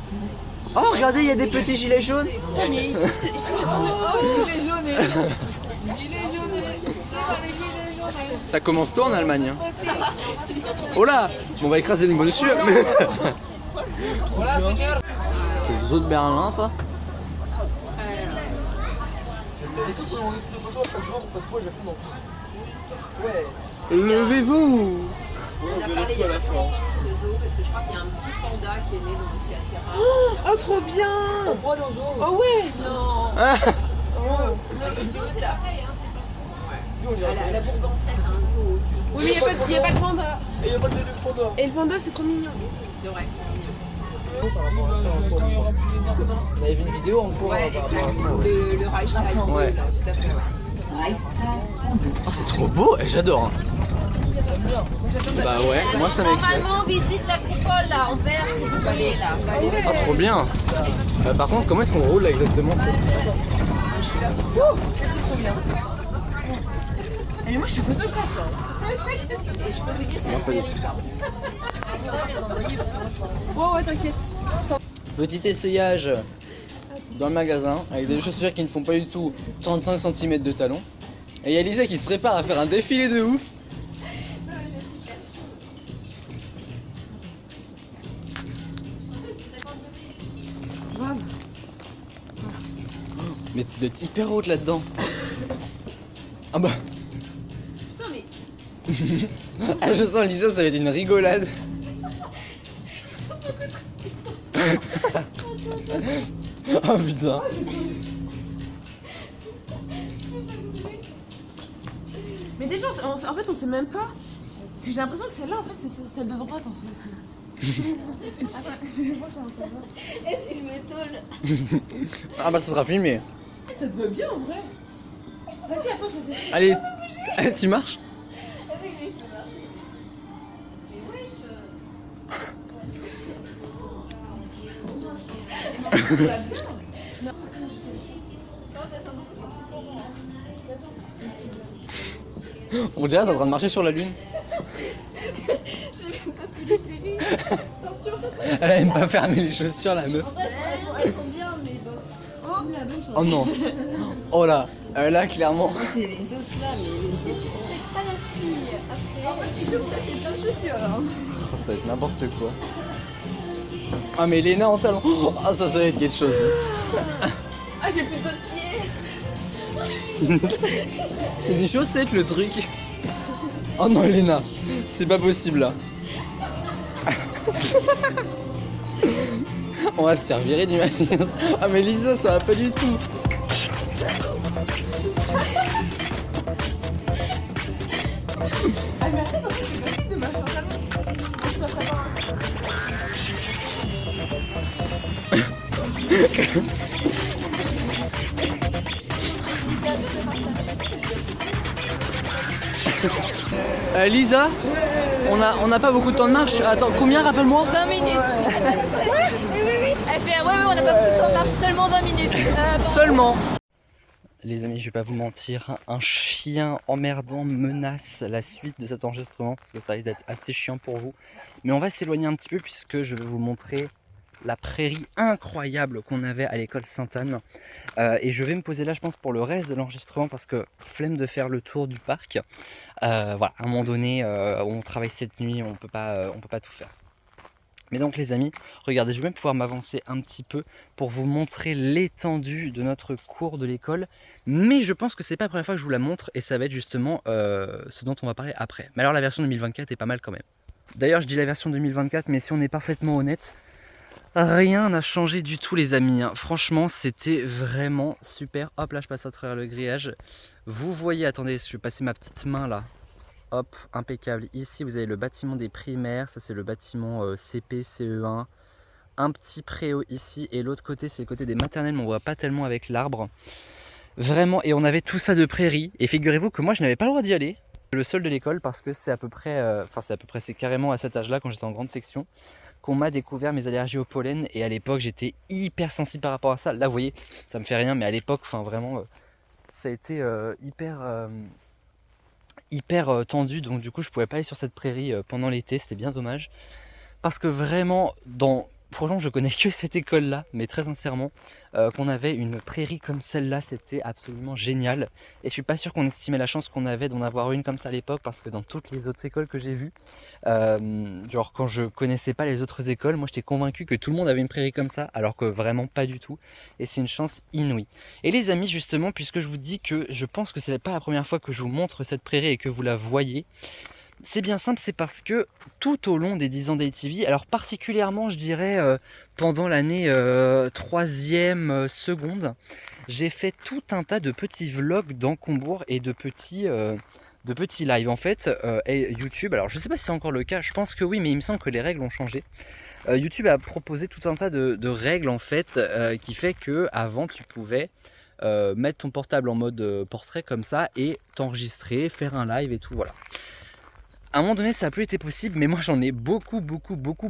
C: Oh, regardez, il y a des petits gilets jaunes.
F: Putain, mais ici c'est trop... Oh, gilet jaune. Gilet jaune.
A: Ça commence tôt en Allemagne. Hein. Oh là, on va écraser une monsieur.
F: Voilà, Seigneur.
A: C'est le zoo de Berlin ça.
E: Est-ce qu'on fait des photos à chaque jour? Parce que moi, je filme en... Ouais.
A: Levez-vous.
H: On a parlé il y a pas longtemps de ce zoo parce que je crois qu'il y a un petit panda qui est né, donc c'est assez rare.
F: Oh, trop bien.
E: On prend aller au zoo.
F: Oh ouais.
H: Non.
A: Ah.
H: Le zoo, c'est pareil, hein, c'est pas... À la Bourgancette, un zoo.
F: Oui, mais il n'y a pas de panda.
E: Et il n'y a pas de panda.
F: Et le panda, c'est trop mignon.
H: C'est vrai, c'est mignon.
A: On avait vu une vidéo en cours.
H: Ouais, exact. Le Reichstag.
A: Ouais.
H: Là, tout à fait, ouais.
A: Oh, c'est trop beau, j'adore. Hein. Bah ouais, moi ça m'expresse.
I: Normalement, on visite la coupole là, en verre que vous voyez là.
A: Ah, trop bien. Par contre, comment est-ce qu'on roule là exactement?
F: Je suis là pour ça. Trop bien. Mais moi je suis photographe là.
H: Et je peux vous dire, ça se mérite.
F: Oh ouais, t'inquiète.
A: Petit essayage dans le magasin avec des chaussures qui ne font pas du tout 35 cm de talons. Et il y a Lisa qui se prépare à faire un défilé de ouf. Mais tu dois être hyper haute là-dedans. Ah bah.
F: Putain mais.
A: Ah, je sens Lisa, ça va être une rigolade. Oh putain.
F: Mais déjà, en fait, on sait même pas. Parce que j'ai l'impression que celle-là, en fait, c'est celle de droite, en fait. Attends, je vais voir ça.
D: Et si je me tôle?
A: Ah bah ça sera filmé.
F: Ça te va bien, en vrai. Vas-y, attends, je sais.
A: Allez, tu marches?
D: Ah oui, je peux marcher. Mais wesh.
A: On dirait t'es en train de marcher sur la lune.
D: J'ai même pas pu les serrer. Attention.
A: Elle a même pas fermé les chaussures la meuf.
D: En vrai, elles sont bien, mais bon. Oh, la bonne chose.
A: Oh non. Oh là, là clairement.
H: C'est les autres là, mais les autres.
D: Faites pas la cheville. Après. Oh, bah, je suis chaud, c'est plein de chaussures là.
A: Oh, ça va être n'importe quoi. Ah mais Léna en talon. Ah ça va être quelque chose.
F: Ah, j'ai plus de pieds.
A: C'est des chaussettes le truc. Oh non Léna, c'est pas possible là. On va se faire virer du magasin. Ah mais Lisa ça va pas du tout.
F: Ah, mais attends, parce que c'est possible de marcher en talon.
A: Lisa, on n'a pas beaucoup de temps de marche. Attends, combien rappelle-moi?
D: 20 minutes. Oui. Elle fait, ouais, on n'a pas beaucoup de temps de marche, seulement 20 minutes.
A: Seulement. Les amis, je vais pas vous mentir, un chien emmerdant menace la suite de cet enregistrement parce que ça risque d'être assez chiant pour vous. Mais on va s'éloigner un petit peu puisque je vais vous montrer la prairie incroyable qu'on avait à l'école Sainte-Anne. Et je vais me poser là, je pense, pour le reste de l'enregistrement parce que flemme de faire le tour du parc. Voilà, à un moment donné, on travaille cette nuit, on peut pas tout faire. Mais donc les amis, regardez, je vais même pouvoir m'avancer un petit peu pour vous montrer l'étendue de notre cours de l'école. Mais je pense que c'est pas la première fois que je vous la montre et ça va être justement ce dont on va parler après. Mais alors la version 2024 est pas mal quand même. D'ailleurs je dis la version 2024, mais si on est parfaitement honnête, rien n'a changé du tout les amis. Franchement c'était vraiment super. Hop là je passe à travers le grillage. Vous voyez, attendez, je vais passer ma petite main là. Hop, impeccable. Ici, vous avez le bâtiment des primaires. Ça, c'est le bâtiment CP, CE1. Un petit préau ici. Et l'autre côté, c'est le côté des maternelles, mais on voit pas tellement avec l'arbre. Vraiment, et on avait tout ça de prairie. Et figurez-vous que moi, je n'avais pas le droit d'y aller. Le sol de l'école, parce que c'est à peu près... c'est carrément à cet âge-là, quand j'étais en grande section, qu'on m'a découvert mes allergies au pollen. Et à l'époque, j'étais hyper sensible par rapport à ça. Là, vous voyez, ça me fait rien. Mais à l'époque, vraiment, ça a été hyper tendu, donc du coup je pouvais pas aller sur cette prairie pendant l'été, c'était bien dommage parce que vraiment franchement je connais que cette école là, mais très sincèrement qu'on avait une prairie comme celle-là, c'était absolument génial et je suis pas sûr qu'on estimait la chance qu'on avait d'en avoir une comme ça à l'époque parce que dans toutes les autres écoles que j'ai vues, genre quand je connaissais pas les autres écoles, moi j'étais convaincu que tout le monde avait une prairie comme ça alors que vraiment pas du tout et c'est une chance inouïe. Et les amis justement, puisque je vous dis que je pense que c'est pas la première fois que je vous montre cette prairie et que vous la voyez, c'est bien simple, c'est parce que tout au long des 10 ans d'ATV, alors particulièrement je dirais pendant l'année 3e seconde, j'ai fait tout un tas de petits vlogs d'Encombourg et de petits lives en fait. Et YouTube, alors je sais pas si c'est encore le cas, je pense que oui, mais il me semble que les règles ont changé. YouTube a proposé tout un tas de règles en fait qui fait que avant tu pouvais mettre ton portable en mode portrait comme ça et t'enregistrer, faire un live et tout, voilà. À un moment donné ça n'a plus été possible, mais moi j'en ai beaucoup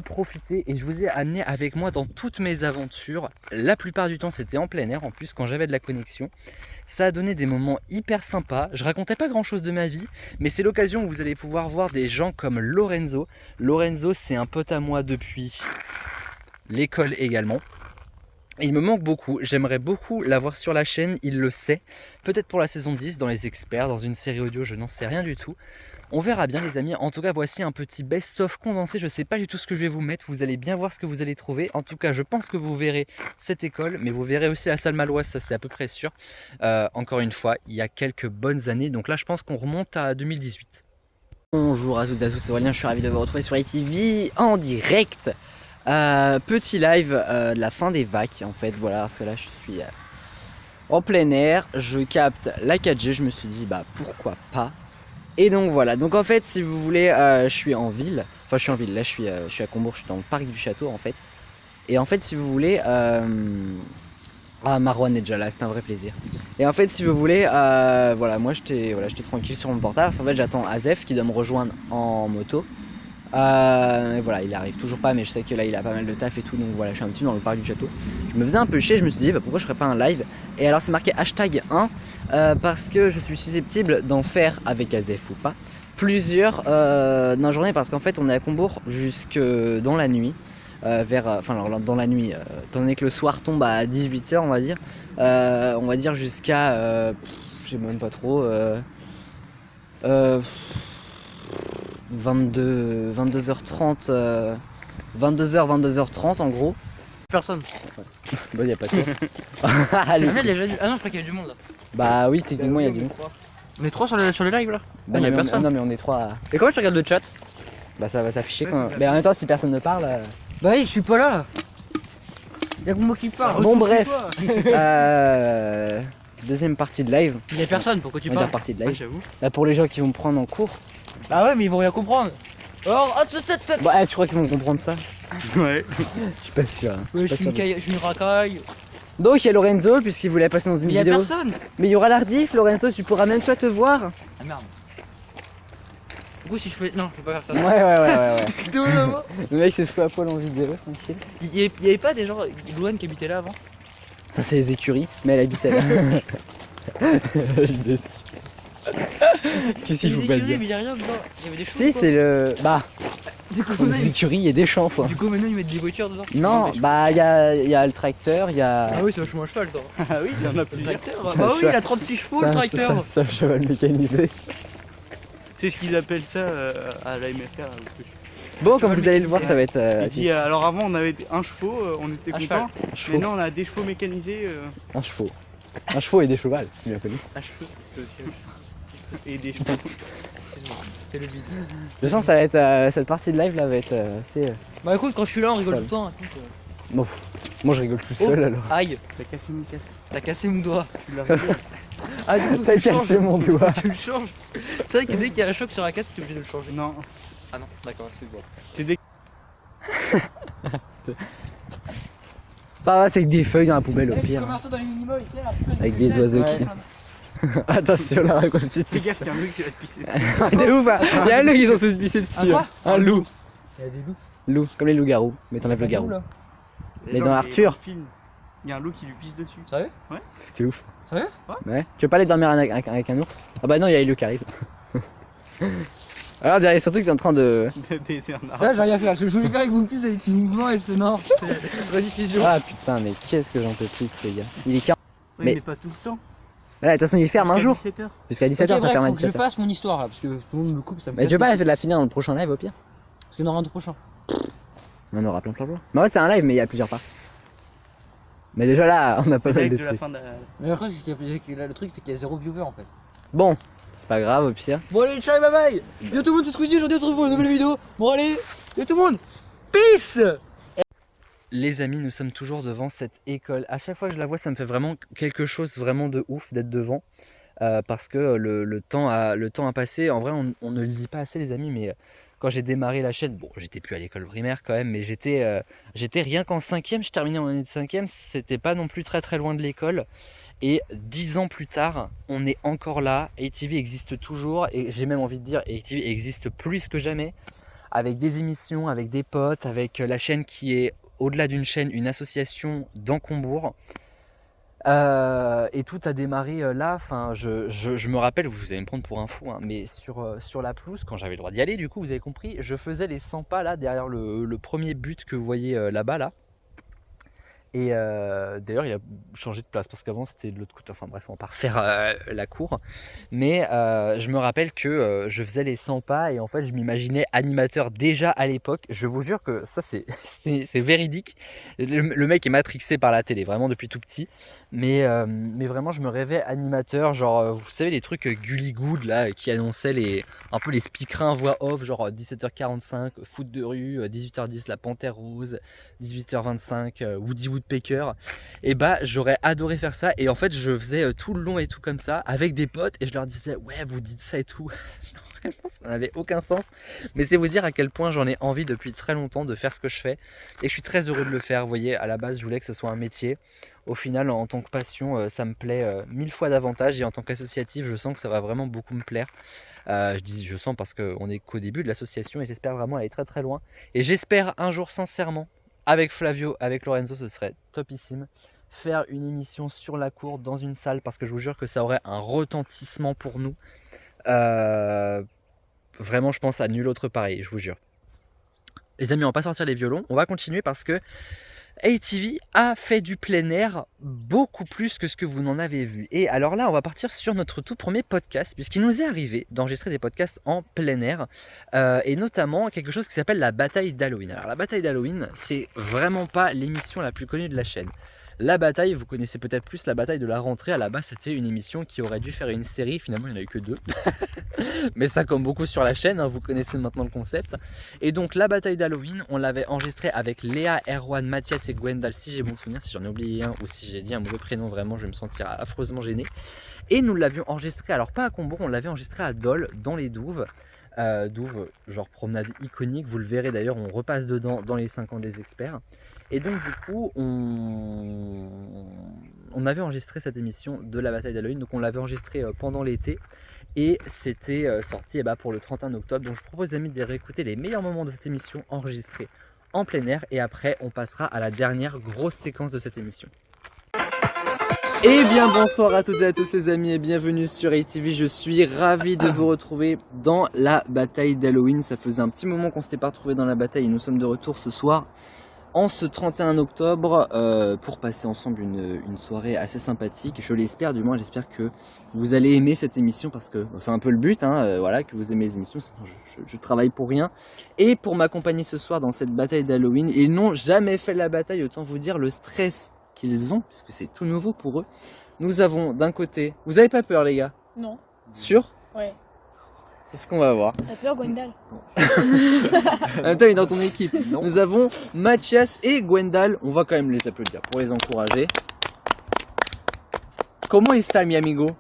A: profité et je vous ai amené avec moi dans toutes mes aventures. La plupart du temps c'était en plein air en plus quand j'avais de la connexion. Ça a donné des moments hyper sympas. Je racontais pas grand chose de ma vie, mais c'est l'occasion où vous allez pouvoir voir des gens comme Lorenzo. Lorenzo c'est un pote à moi depuis l'école également. Et il me manque beaucoup, j'aimerais beaucoup l'avoir sur la chaîne, il le sait. Peut-être pour la saison 10, dans les experts, dans une série audio, je n'en sais rien du tout. On verra bien les amis, en tout cas voici un petit best-of condensé, je ne sais pas du tout ce que je vais vous mettre, vous allez bien voir ce que vous allez trouver. En tout cas je pense que vous verrez cette école, mais vous verrez aussi la salle Maloise, ça c'est à peu près sûr. Encore une fois, il y a quelques bonnes années, donc là je pense qu'on remonte à 2018. Bonjour à toutes et à tous, c'est Aurélien, je suis ravi de vous retrouver sur ITV en direct Petit live de la fin des vacs en fait, voilà, parce que là je suis en plein air, je capte la 4G, je me suis dit bah pourquoi pas. Et donc voilà, donc en fait si vous voulez, je suis en ville, enfin je suis en ville, là je suis à Combourg, je suis dans le parc du château en fait. Et en fait si vous voulez, ah Marwan est déjà là, c'est un vrai plaisir. Et en fait si vous voulez, voilà moi j'étais tranquille sur mon portable, parce qu'en fait j'attends Azef qui doit me rejoindre en moto. Et voilà, il arrive toujours pas, mais je sais que là il a pas mal de taf et tout, donc voilà, je suis un petit peu dans le parc du château. Je me faisais un peu chier, je me suis dit bah pourquoi je ferais pas un live. Et alors c'est marqué hashtag 1 parce que je suis susceptible d'en faire avec Azef ou pas plusieurs dans la journée, parce qu'en fait on est à Combourg jusque dans la nuit. Dans la nuit, étant donné que le soir tombe à 18h on va dire jusqu'à je sais même pas trop 22h30 22h30 en gros.
J: Personne.
A: Bah y a pas de quoi.
J: Ah non, je crois qu'il y avait du monde là.
A: Bah oui, techniquement il y a du monde.
J: On est 3 sur le live là.
A: Bah
J: il y a
A: non,
J: personne.
A: non mais on est 3 à...
J: Et comment tu regardes le chat?
A: Bah ça va s'afficher quand même. Mais en même temps si personne ne parle...
J: Bah oui, je suis pas là. Y'a que moi qui parle.
A: Bon bref. Deuxième partie de live.
J: Il y a personne, pourquoi tu
A: On va
J: parles?
A: dire partie de live.
J: J'avoue.
A: Là pour les gens qui vont me prendre en cours.
J: Ah ouais, mais ils vont rien comprendre. Alors,
A: Bah tu crois qu'ils vont comprendre ça?
J: Ouais.
A: Je suis pas sûr. Hein.
J: Ouais, je suis une racaille.
A: Donc il y a Lorenzo puisqu'il voulait passer dans une
J: Mais y'a
A: vidéo.
J: personne.
A: Mais il y aura l'Ardif, Lorenzo, tu pourras même toi te voir.
J: Ah merde. Du coup, si je fais. Non, je peux pas faire ça.
A: Ouais. Le mec s'est fait à poil en vidéo, tranquille.
J: Il y avait pas des gens, Louane qui habitait là avant?
A: Ça c'est les écuries, mais elle habitait là. Qu'est-ce qu'il faut pas dire?
J: Mais y'a rien dedans. Il y avait des choses.
A: Si c'est le... Bah,
J: Du coup,
A: les écuries, il y a des chances. Hein.
J: du coup, maintenant ils mettent des voitures dedans.
A: Non, bah il y a le tracteur, il y a...
J: Ah oui, c'est vachement un cheval, toi.
E: Ah oui, il y en a
J: Le
E: plusieurs.
J: tracteur.
A: C'est un
J: Bah oui,
A: cheval.
J: il a 36 chevaux, le
A: C'est
J: tracteur.
A: un cheval mécanisé.
E: C'est ce qu'ils appellent ça à la MFR.
A: Bon, comme vous allez le voir, ça va être...
E: Il dit, alors avant on avait un chevaux, on était
J: Un
E: content.
A: cheval.
E: Maintenant on a des chevaux mécanisés.
A: Un chevaux. Un chevaux et des chevals, c'est bien connu.
E: À chevaux. Et des chevaux.
J: C'est le vide.
A: Je sens que ça va être... cette partie de live là va être assez...
J: Bah écoute, quand je suis là, on rigole
A: Seul.
J: tout le temps. Écoute,
A: Bon, moi je rigole tout seul alors.
J: Aïe,
E: T'as cassé mon casque.
J: t'as cassé mon doigt.
E: Tu l'as réglé.
J: Ah, du coup,
A: T'as
J: tu le changes.
A: cassé mon doigt.
J: Tu le changes. C'est vrai que dès qu'il y a un choc sur la casse, tu es obligé de le changer.
E: Non.
J: Ah non, d'accord, c'est bon.
E: C'est des.
A: Bah c'est avec des feuilles dans la poubelle au pire.
J: Dans les minimums,
A: Avec des oiseaux qui... Attention la
E: Fais
A: reconstitution.
E: gaffe, y'a un mec qui va te pisser dessus.
A: De ouf, hein. Il y a un loup qui sont tous pissés dessus.
J: quoi
A: Un loup.
J: Il y a des loups.
A: Loup, comme les loups-garous. Mais t'enlèves le
J: Il y a des
A: garou.
J: loups, là.
E: Et
A: Mais dans Arthur.
E: le film, il y a un loup qui lui pisse dessus.
J: Sérieux?
A: C'est ouf.
J: Sérieux?
A: Ouais. Tu veux pas aller dormir avec un ours? Ah bah non, il y a Elio qui arrive. Alors, dirais surtout que t'es en train de...
E: De baiser un arbre.
J: Là, j'ai rien fait. Je voulais faire avec mon petit, des petits mouvements et je fais non. C'est rediffusion.
A: Ah putain, mais qu'est-ce que j'en peux plus, les gars. Il est 40.
E: Oui,
A: mais-
E: mais pas tout le temps.
A: Ouais, de toute façon, il ferme un jour.
E: 17h.
A: Jusqu'à 17h, ça ferme à
J: faut que je
A: 17h.
J: fasse mon histoire là, parce que tout le monde me coupe, ça me
A: Mais tu veux pas la finir dans le prochain live au pire?
J: Parce qu'il y en aura un tout prochain.
A: On aura plein. Mais en fait, c'est un live, mais il y a plusieurs parties. Mais déjà là, on a pas
E: C'est
A: mal de
E: de la
A: trucs.
E: fin de
J: Mais le truc, c'est qu'il y a 0 viewer en fait.
A: Bon, c'est pas grave au pire.
J: Bon, allez, ciao, bye bye. Yo tout le monde, c'est Squeezie. Aujourd'hui, on se retrouve pour une nouvelle vidéo. Bon, allez, yo tout le monde, peace.
A: Les amis, nous sommes toujours devant cette école. À chaque fois que je la vois, ça me fait vraiment quelque chose vraiment de ouf d'être devant. Parce que le temps a passé. En vrai, on ne le dit pas assez les amis, mais quand j'ai démarré la chaîne, bon, j'étais plus à l'école primaire quand même, mais j'étais rien qu'en 5ème, je terminais en année de 5ème, c'était pas non plus très loin de l'école. Et 10 ans plus tard, on est encore là, ATV existe toujours, et j'ai même envie de dire, ATV existe plus que jamais, avec des émissions, avec des potes, avec la chaîne qui est au-delà d'une chaîne, une association dans Combourg. Et tout a démarré là, enfin je me rappelle, vous allez me prendre pour un fou, hein, mais sur la pelouse, quand j'avais le droit d'y aller, du coup vous avez compris, je faisais les 100 pas là derrière le premier but que vous voyez là-bas là. Et d'ailleurs, il a changé de place parce qu'avant c'était de l'autre côté. Enfin bref, on va pas refaire la cour. Mais je me rappelle que je faisais les 100 pas et en fait, je m'imaginais animateur déjà à l'époque. Je vous jure que ça, c'est véridique. Le mec est matrixé par la télé, vraiment depuis tout petit. Mais vraiment, je me rêvais animateur. Genre, vous savez, les trucs Gully Good là qui annonçaient un peu les speakerins voix off, genre 17h45, foot de rue, 18h10, la Panthère Rose, 18h25, Woody Woodpecker. Et bah, j'aurais adoré faire ça. Et en fait, je faisais tout le long et tout comme ça avec des potes et je leur disais, ouais, vous dites ça et tout. Vraiment, ça n'avait aucun sens. Mais c'est vous dire à quel point j'en ai envie depuis très longtemps de faire ce que je fais. Et je suis très heureux de le faire. Vous voyez, à la base, je voulais que ce soit un métier. Au final, en tant que passion, ça me plaît 1000 fois davantage. Et en tant qu'associatif, je sens que ça va vraiment beaucoup me plaire. Je dis je sens parce qu'on est qu'au début de l'association et j'espère vraiment aller très très loin. Et j'espère un jour sincèrement, avec Flavio, avec Lorenzo, ce serait topissime, faire une émission sur la cour dans une salle parce que je vous jure que ça aurait un retentissement pour nous. Vraiment, je pense à nul autre pareil, je vous jure. Les amis, on va pas sortir les violons, on va continuer parce que ATV a fait du plein air beaucoup plus que ce que vous n'en avez vu. Et alors là, on va partir sur notre tout premier podcast, puisqu'il nous est arrivé d'enregistrer des podcasts en plein air, et notamment quelque chose qui s'appelle la bataille d'Halloween. Alors la bataille d'Halloween, c'est vraiment pas l'émission la plus connue de la chaîne. La bataille, vous connaissez peut-être plus la bataille de la rentrée. À la base, c'était une émission qui aurait dû faire une série. Finalement, il n'y en a eu que 2. Mais ça, comme beaucoup sur la chaîne, hein, vous connaissez maintenant le concept. Et donc, la bataille d'Halloween, on l'avait enregistrée avec Léa, Erwan, Mathias et Gwendal, si j'ai bon souvenir. Si j'en ai oublié un ou si j'ai dit un mauvais prénom, vraiment, je vais me sentir affreusement gêné. Et nous l'avions enregistré, alors pas à Combourg, on l'avait enregistré à Dole, dans les Douves. Douves, genre promenade iconique. Vous le verrez d'ailleurs, on repasse dedans dans les 5 ans des experts. Et donc du coup, on avait enregistré cette émission de la bataille d'Halloween, donc on l'avait enregistré pendant l'été et c'était sorti pour le 31 octobre. Donc je propose aux amis de réécouter les meilleurs moments de cette émission enregistrée en plein air et après on passera à la dernière grosse séquence de cette émission. Et bien bonsoir à toutes et à tous les amis et bienvenue sur ATV. Je suis ravi de vous retrouver dans la bataille d'Halloween. Ça faisait un petit moment qu'on s'était pas retrouvé dans la bataille et nous sommes de retour ce soir. En ce 31 octobre, pour passer ensemble une soirée assez sympathique, je l'espère, du moins j'espère que vous allez aimer cette émission parce que c'est un peu le but, voilà, que vous aimez les émissions, sinon je travaille pour rien. Et pour m'accompagner ce soir dans cette bataille d'Halloween, ils n'ont jamais fait la bataille, autant vous dire le stress qu'ils ont, puisque c'est tout nouveau pour eux. Nous avons d'un côté, vous avez pas peur les gars?
D: Non.
A: Sûr?
D: Ouais.
A: C'est ce qu'on va voir.
D: T'as peur, Gwendal?
A: En même temps, il est dans ton équipe. Non. Nous avons Mathias et Gwendal. On va quand même les applaudir pour les encourager. Comment está mi amigo?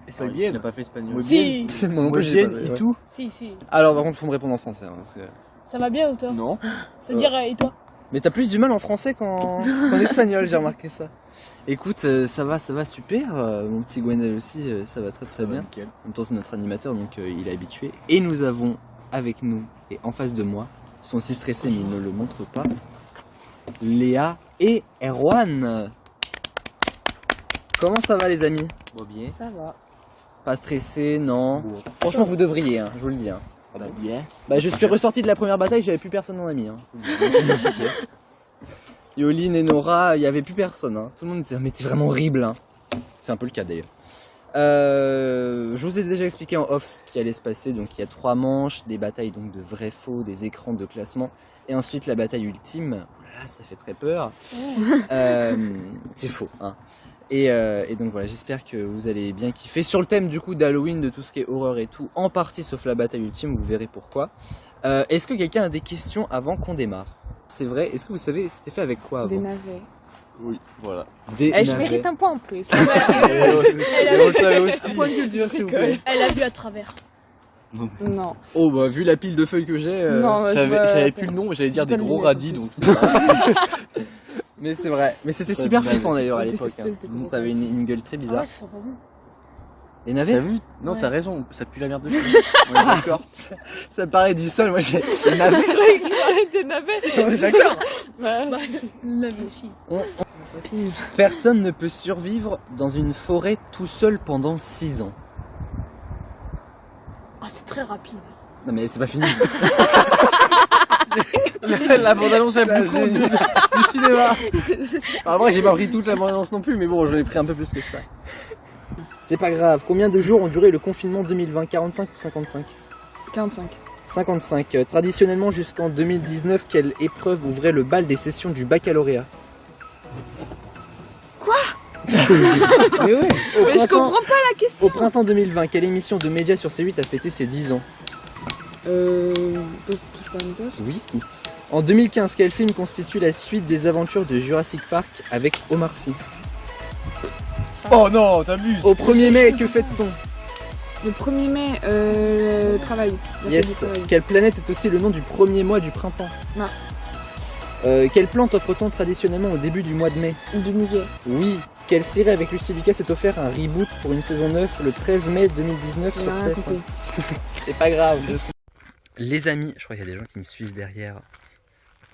J: Está bien. Il n'a pas fait espagnol.
D: Si.
A: Mon nom, j'ai pas,
J: et tout.
D: Si.
A: Alors, par contre, il faut me répondre en français. Parce que...
D: Ça va bien ou toi?
J: Non.
D: Ça veut dire et toi?
A: Mais t'as plus du mal en français qu'en espagnol, j'ai remarqué ça. Écoute, ça va super. Mon petit Gwendal aussi, ça va très bien.
J: Nickel.
A: En même temps, c'est notre animateur, donc il est habitué. Et nous avons avec nous, et en face de moi, ils sont aussi stressés, mais ils ne le montrent pas, Léa et Erwan. Comment ça va, les amis?
J: Bon, bien.
D: Ça va.
A: Pas stressé, non.
J: Bon.
A: Franchement, vous devriez, je vous le dis.
J: Bah, bien.
A: Bah, je suis ressorti de la première bataille, j'avais plus personne dans l'ami. Yoline et Nora, il n'y avait plus personne. Tout le monde disait, mais t'es vraiment horrible. C'est un peu le cas d'ailleurs. Je vous ai déjà expliqué en off ce qui allait se passer. Donc il y a 3 manches, des batailles donc de vrai faux, des écrans de classement. Et ensuite la bataille ultime. Oh là là, ça fait très peur. C'est faux. Et donc voilà, j'espère que vous allez bien kiffer. Sur le thème du coup d'Halloween, de tout ce qui est horreur et tout, en partie sauf la bataille ultime, vous verrez pourquoi. Est-ce que quelqu'un a des questions avant qu'on démarre? C'est vrai, est-ce que vous savez c'était fait avec quoi avant?
F: Des navets.
J: Oui, voilà.
A: Des
F: Je
A: navets.
F: mérite un point en plus.
J: On le savait aussi.
A: Point de culture, s'il vous plaît.
D: Elle a vu à travers.
F: Non.
A: Oh bah vu la pile de feuilles que j'ai.
F: Non,
J: J'avais plus le nom, mais j'allais dire des
F: pas le
J: gros
F: lire,
J: radis,
F: en
J: donc
F: plus.
A: Mais c'est vrai. Mais c'était
J: Ça
A: super
J: m'avait
A: flippant d'ailleurs à
F: des
A: l'époque.
F: espèces de gros
A: Ça avait une gueule très
D: Ah
A: bizarre.
D: ouais, ça sent pas bon.
A: Les
J: T'as
A: navets?
J: vu? Non,
D: Ouais.
J: t'as raison, ça pue la merde de chien. On est d'accord.
A: Ça paraît du sol, moi j'ai les navets.
F: C'est vrai que tu parlais des navets.
A: On est d'accord.
F: Ouais.
D: Navet aussi.
A: Personne ne peut survivre dans une forêt tout seul pendant 6 ans.
D: Ah, c'est très rapide.
A: Non mais c'est pas fini.
J: La bande-annonce la plus courte du cinéma. En vrai, j'ai pas pris toute la bande-annonce non plus, mais bon, j'en ai pris un peu plus que ça. C'est pas grave. Combien de jours ont duré le confinement 2020? 45 ou 55?
F: 45.
J: 55. Traditionnellement, jusqu'en 2019, quelle épreuve ouvrait le bal des sessions du baccalauréat?
F: Quoi?
J: Mais ouais.
F: Mais je comprends pas la question.
J: Au printemps 2020, quelle émission de médias sur C8 a fêté ses 10 ans?
F: Touche pas à une poste.
J: Oui. En 2015, quel film constitue la suite des aventures de Jurassic Park avec Omar Sy?
E: Oh non, t'abuses.
J: Au 1er mai, que fête-t-on?
F: Le 1er mai, travail. La fête du
J: Yes.
F: travail.
J: Quelle planète est aussi le nom du premier mois du printemps?
F: Mars.
J: Quelle plante offre-t-on traditionnellement au début du mois de mai?
F: Du muguet.
J: Oui. Quelle série avec Lucie Lucas s'est offert un reboot pour une saison 9 le 13 mai 2019 sur
F: Rien
J: TF1?
F: compris.
J: C'est pas grave.
A: Les amis, je crois qu'il y a des gens qui me suivent derrière.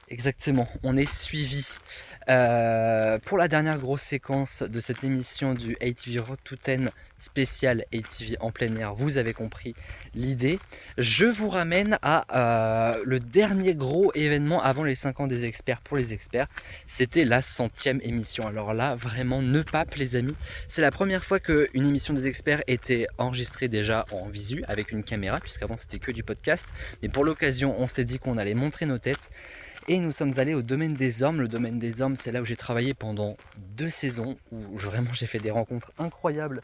A: Exactement, on est suivis. Pour la dernière grosse séquence de cette émission du ATV Road to Ten spécial ATV en plein air, vous avez compris l'idée. Je vous ramène à le dernier gros événement avant les 5 ans des experts pour les experts. C'était la 100e émission. Alors là, vraiment, ne pape les amis. C'est la première fois qu'une émission des experts était enregistrée déjà en visu avec une caméra, puisqu'avant c'était que du podcast. Mais pour l'occasion, on s'est dit qu'on allait montrer nos têtes. Et nous sommes allés au Domaine des Ormes. Le Domaine des Ormes, c'est là où j'ai travaillé pendant 2 saisons, où vraiment j'ai fait des rencontres incroyables.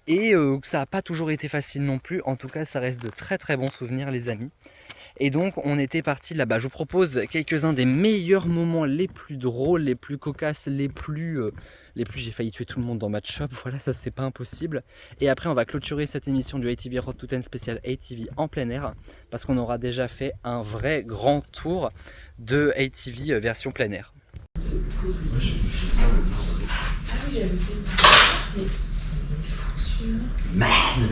A: Et ça n'a pas toujours été facile non plus. En tout cas, ça reste de très très bons souvenirs les amis. Et donc on était parti là-bas. Je vous propose quelques-uns des meilleurs moments, les plus drôles, les plus cocasses, les plus j'ai failli tuer tout le monde dans Match-Up. Voilà, ça c'est pas impossible. Et après on va clôturer cette émission du ATV Road to Ten spécial ATV en plein air, parce qu'on aura déjà fait un vrai grand tour de ATV version plein air.
H: Merde.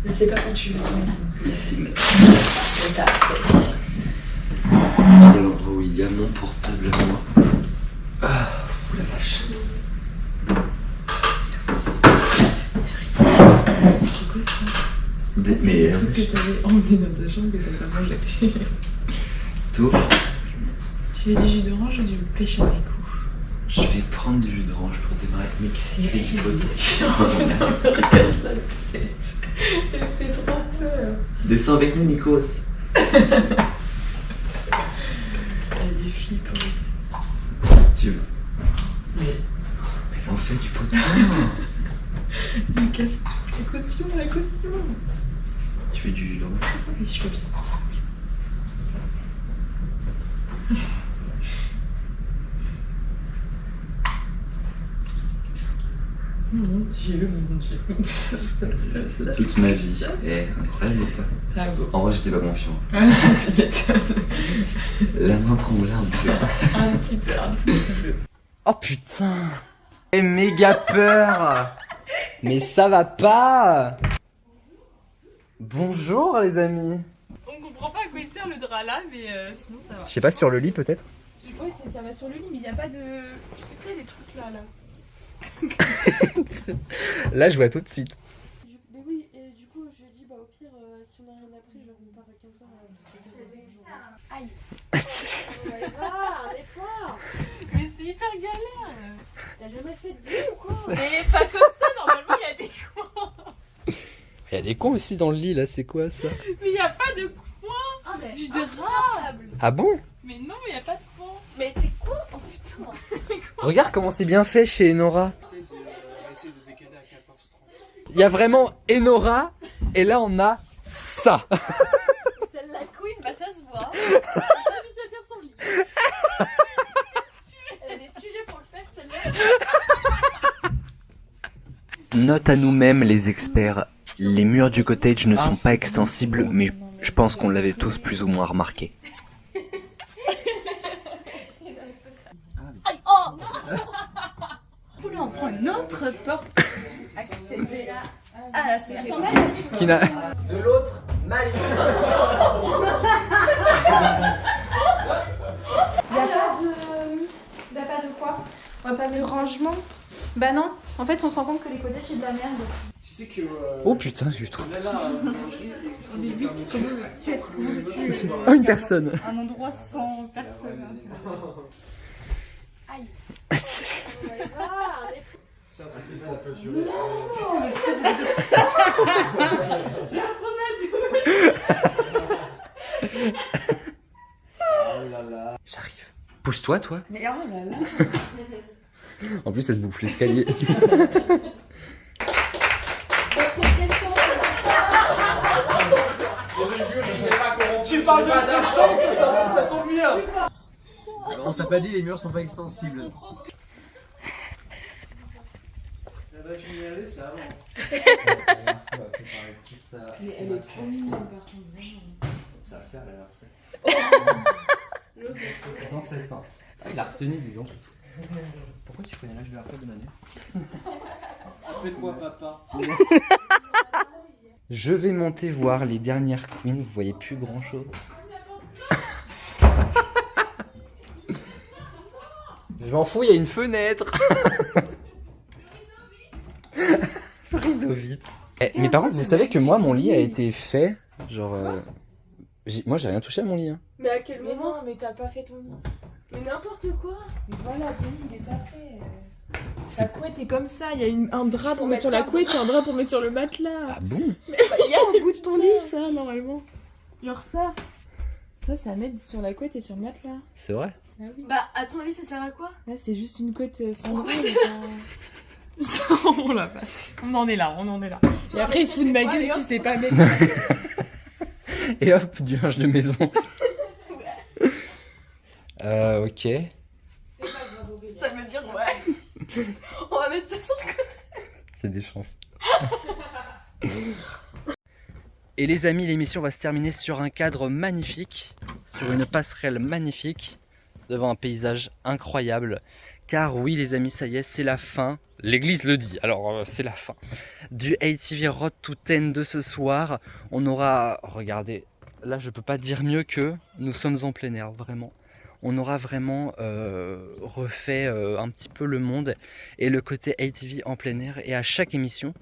H: Je sais pas quand tu veux.
A: Ici, mais
H: C'est tard.
A: quel endroit où il y a mon portable à moi. Ah, la vache.
H: C'est quoi ça?
A: Mais
H: C'est le truc que t'avais emmené dans ta chambre que t'as pas mangé.
A: tout.
H: Tu veux du jus d'orange ou du pêche à haricot?
A: Je vais prendre du jus d'orange pour démarrer. Mais qu'est-ce qu'il fait du pote?
H: Regarde sa tête. Elle fait trop peur.
A: Descends avec nous, Nikos.
H: Elle est flippante.
A: Tu veux?
H: Mais
A: Elle en fait du potin.
H: il casse tout. La caution.
A: Tu veux du jus d'orange?
H: Oui, je veux bien. Mon Dieu.
A: Toute ma vie. Incroyable ou pas?
H: Ah bon.
A: En vrai, j'étais pas confiant.
H: Tu m'étonnes.
A: La main tremblait un peu.
H: Un petit peu.
A: Oh putain! J'ai méga peur! Mais ça va pas! Bonjour les amis!
F: On comprend pas à quoi il sert le drap là, mais sinon ça va.
A: Je sais pas, sur le lit peut-être?
F: Ouais, ça va sur le lit, mais il n'y a pas de. Tu sais, les trucs là.
A: Là, je vois tout de suite.
F: Mais oui, et du coup, je dis, bah au pire, si on a rien appris, genre on part à 15h. Aïe! Un effort! Mais c'est hyper galère! T'as jamais fait de vie ou quoi? Mais pas comme ça, normalement il y a des coins!
A: Il y a des cons aussi dans le lit là, c'est quoi ça?
F: Mais il n'y a pas de coin! Du drap!
A: Ah bon?
F: Mais non, il n'y a pas de coin! Mais c'est quoi? Oh putain!
A: Regarde comment c'est bien fait chez Enora. Il y a vraiment Enora et là on a ça.
F: Celle la queen, bah ça se voit. Elle a pas habituée à faire son lit. Elle a des sujets pour le faire, celle-là.
K: Note à nous-mêmes les experts, les murs du cottage ne sont pas extensibles, mais je pense qu'on l'avait tous plus ou moins remarqué.
F: Aïe, oh non. Là, on prend une autre porte. Accéder là. Ah là, c'est la
A: Qui n'a... De l'autre, mal.
D: Y'a pas de quoi? Pas de rangement? Bah non, en fait on se rend compte que les cottages c'est de la merde.
F: Tu
E: sais que.
A: Oh putain, j'ai eu trop.
E: Là,
F: On est 8, comment 7, comment veux-tu
A: Oh, une personne.
F: Un endroit sans personne. Aïe.
E: Tiens, c'est ça la clôture.
A: J'arrive. Pousse-toi, toi.
F: Mais oh là là.
A: En plus, ça se bouffe l'escalier.
E: Tu parles de prestance, ça tombe bien.
J: On t'a pas dit les murs sont pas extensibles.
E: Je vais y aller, ça avant.
F: Mais elle est trop mignonne par contre, vraiment.
A: Ça va faire la dans 7 ans. Ah, il a retenu, dis donc. Pourquoi tu connais l'âge de la retraite de Manu?
E: Appelle-moi papa.
A: Je vais monter voir les dernières queens, vous voyez plus grand chose. Je m'en fous, il y a une fenêtre. Rideau vite. Mais par contre, vous savez que moi, mon lit a été fait. Genre. Moi, j'ai rien touché à mon lit. Hein.
F: Mais à quel moment? Non, mais t'as pas fait ton lit. Mais n'importe quoi. Mais voilà, ton lit il est pas fait. La couette est comme ça, il y a un drap pour mettre sur la couette et un drap pour mettre sur le matelas.
A: Ah bon?
F: Mais il y a au bout de ton lit ça, normalement. Genre ça. Ça à mettre sur la couette et sur le matelas.
A: C'est vrai?
F: Ah oui.
D: Bah, à ton avis, ça sert à quoi?
F: Là, c'est juste une couette sans drap. Oh la vache. On en est là. Et après, il se fout de ma gueule qui sait pas mettre.
A: Et hop, du linge de maison. Ok.
F: Ça veut dire ouais. On va mettre ça sur le côté.
A: J'ai des chances. Et les amis, l'émission va se terminer sur un cadre magnifique, sur une passerelle magnifique, devant un paysage incroyable. Car oui les amis, ça y est, c'est la fin. L'église le dit, alors c'est la fin du ATV Road to 10 de ce soir. On aura, regardez, là je peux pas dire mieux que nous sommes en plein air, vraiment. On aura vraiment refait un petit peu le monde et le côté ATV en plein air. Et à chaque émission,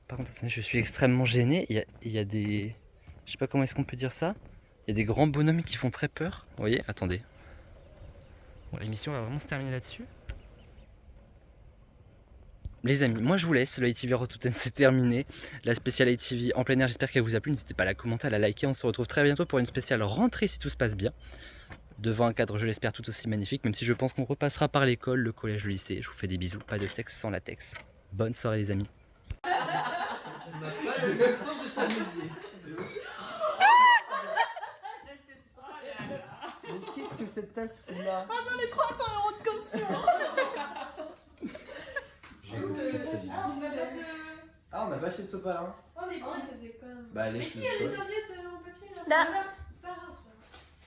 A: par contre, attendez, je suis extrêmement gêné. Il y a des, je sais pas comment est-ce qu'on peut dire ça. Il y a des grands bonhommes qui font très peur. Vous voyez, attendez. Bon, l'émission va vraiment se terminer là-dessus. Les amis, moi je vous laisse, le ATV Road to 10 c'est terminé. La spéciale ATV en plein air, j'espère qu'elle vous a plu. N'hésitez pas à la commenter, à la liker. On se retrouve très bientôt pour une spéciale rentrée si tout se passe bien. Devant un cadre, je l'espère, tout aussi magnifique. Même si je pense qu'on repassera par l'école, le collège, le lycée. Je vous fais des bisous, pas de sexe sans latex. Bonne soirée les amis.
E: On n'a pas le sens de s'amuser.
J: Mais qu'est-ce que cette tasse fout là?
F: Ah non, les 300 € de caution.
J: Ah, on a pas acheté de sopalin.
F: Oh, mais ça faisait quoi?
J: Bah, allez, je te le
F: serviettes en papier là.
D: Là.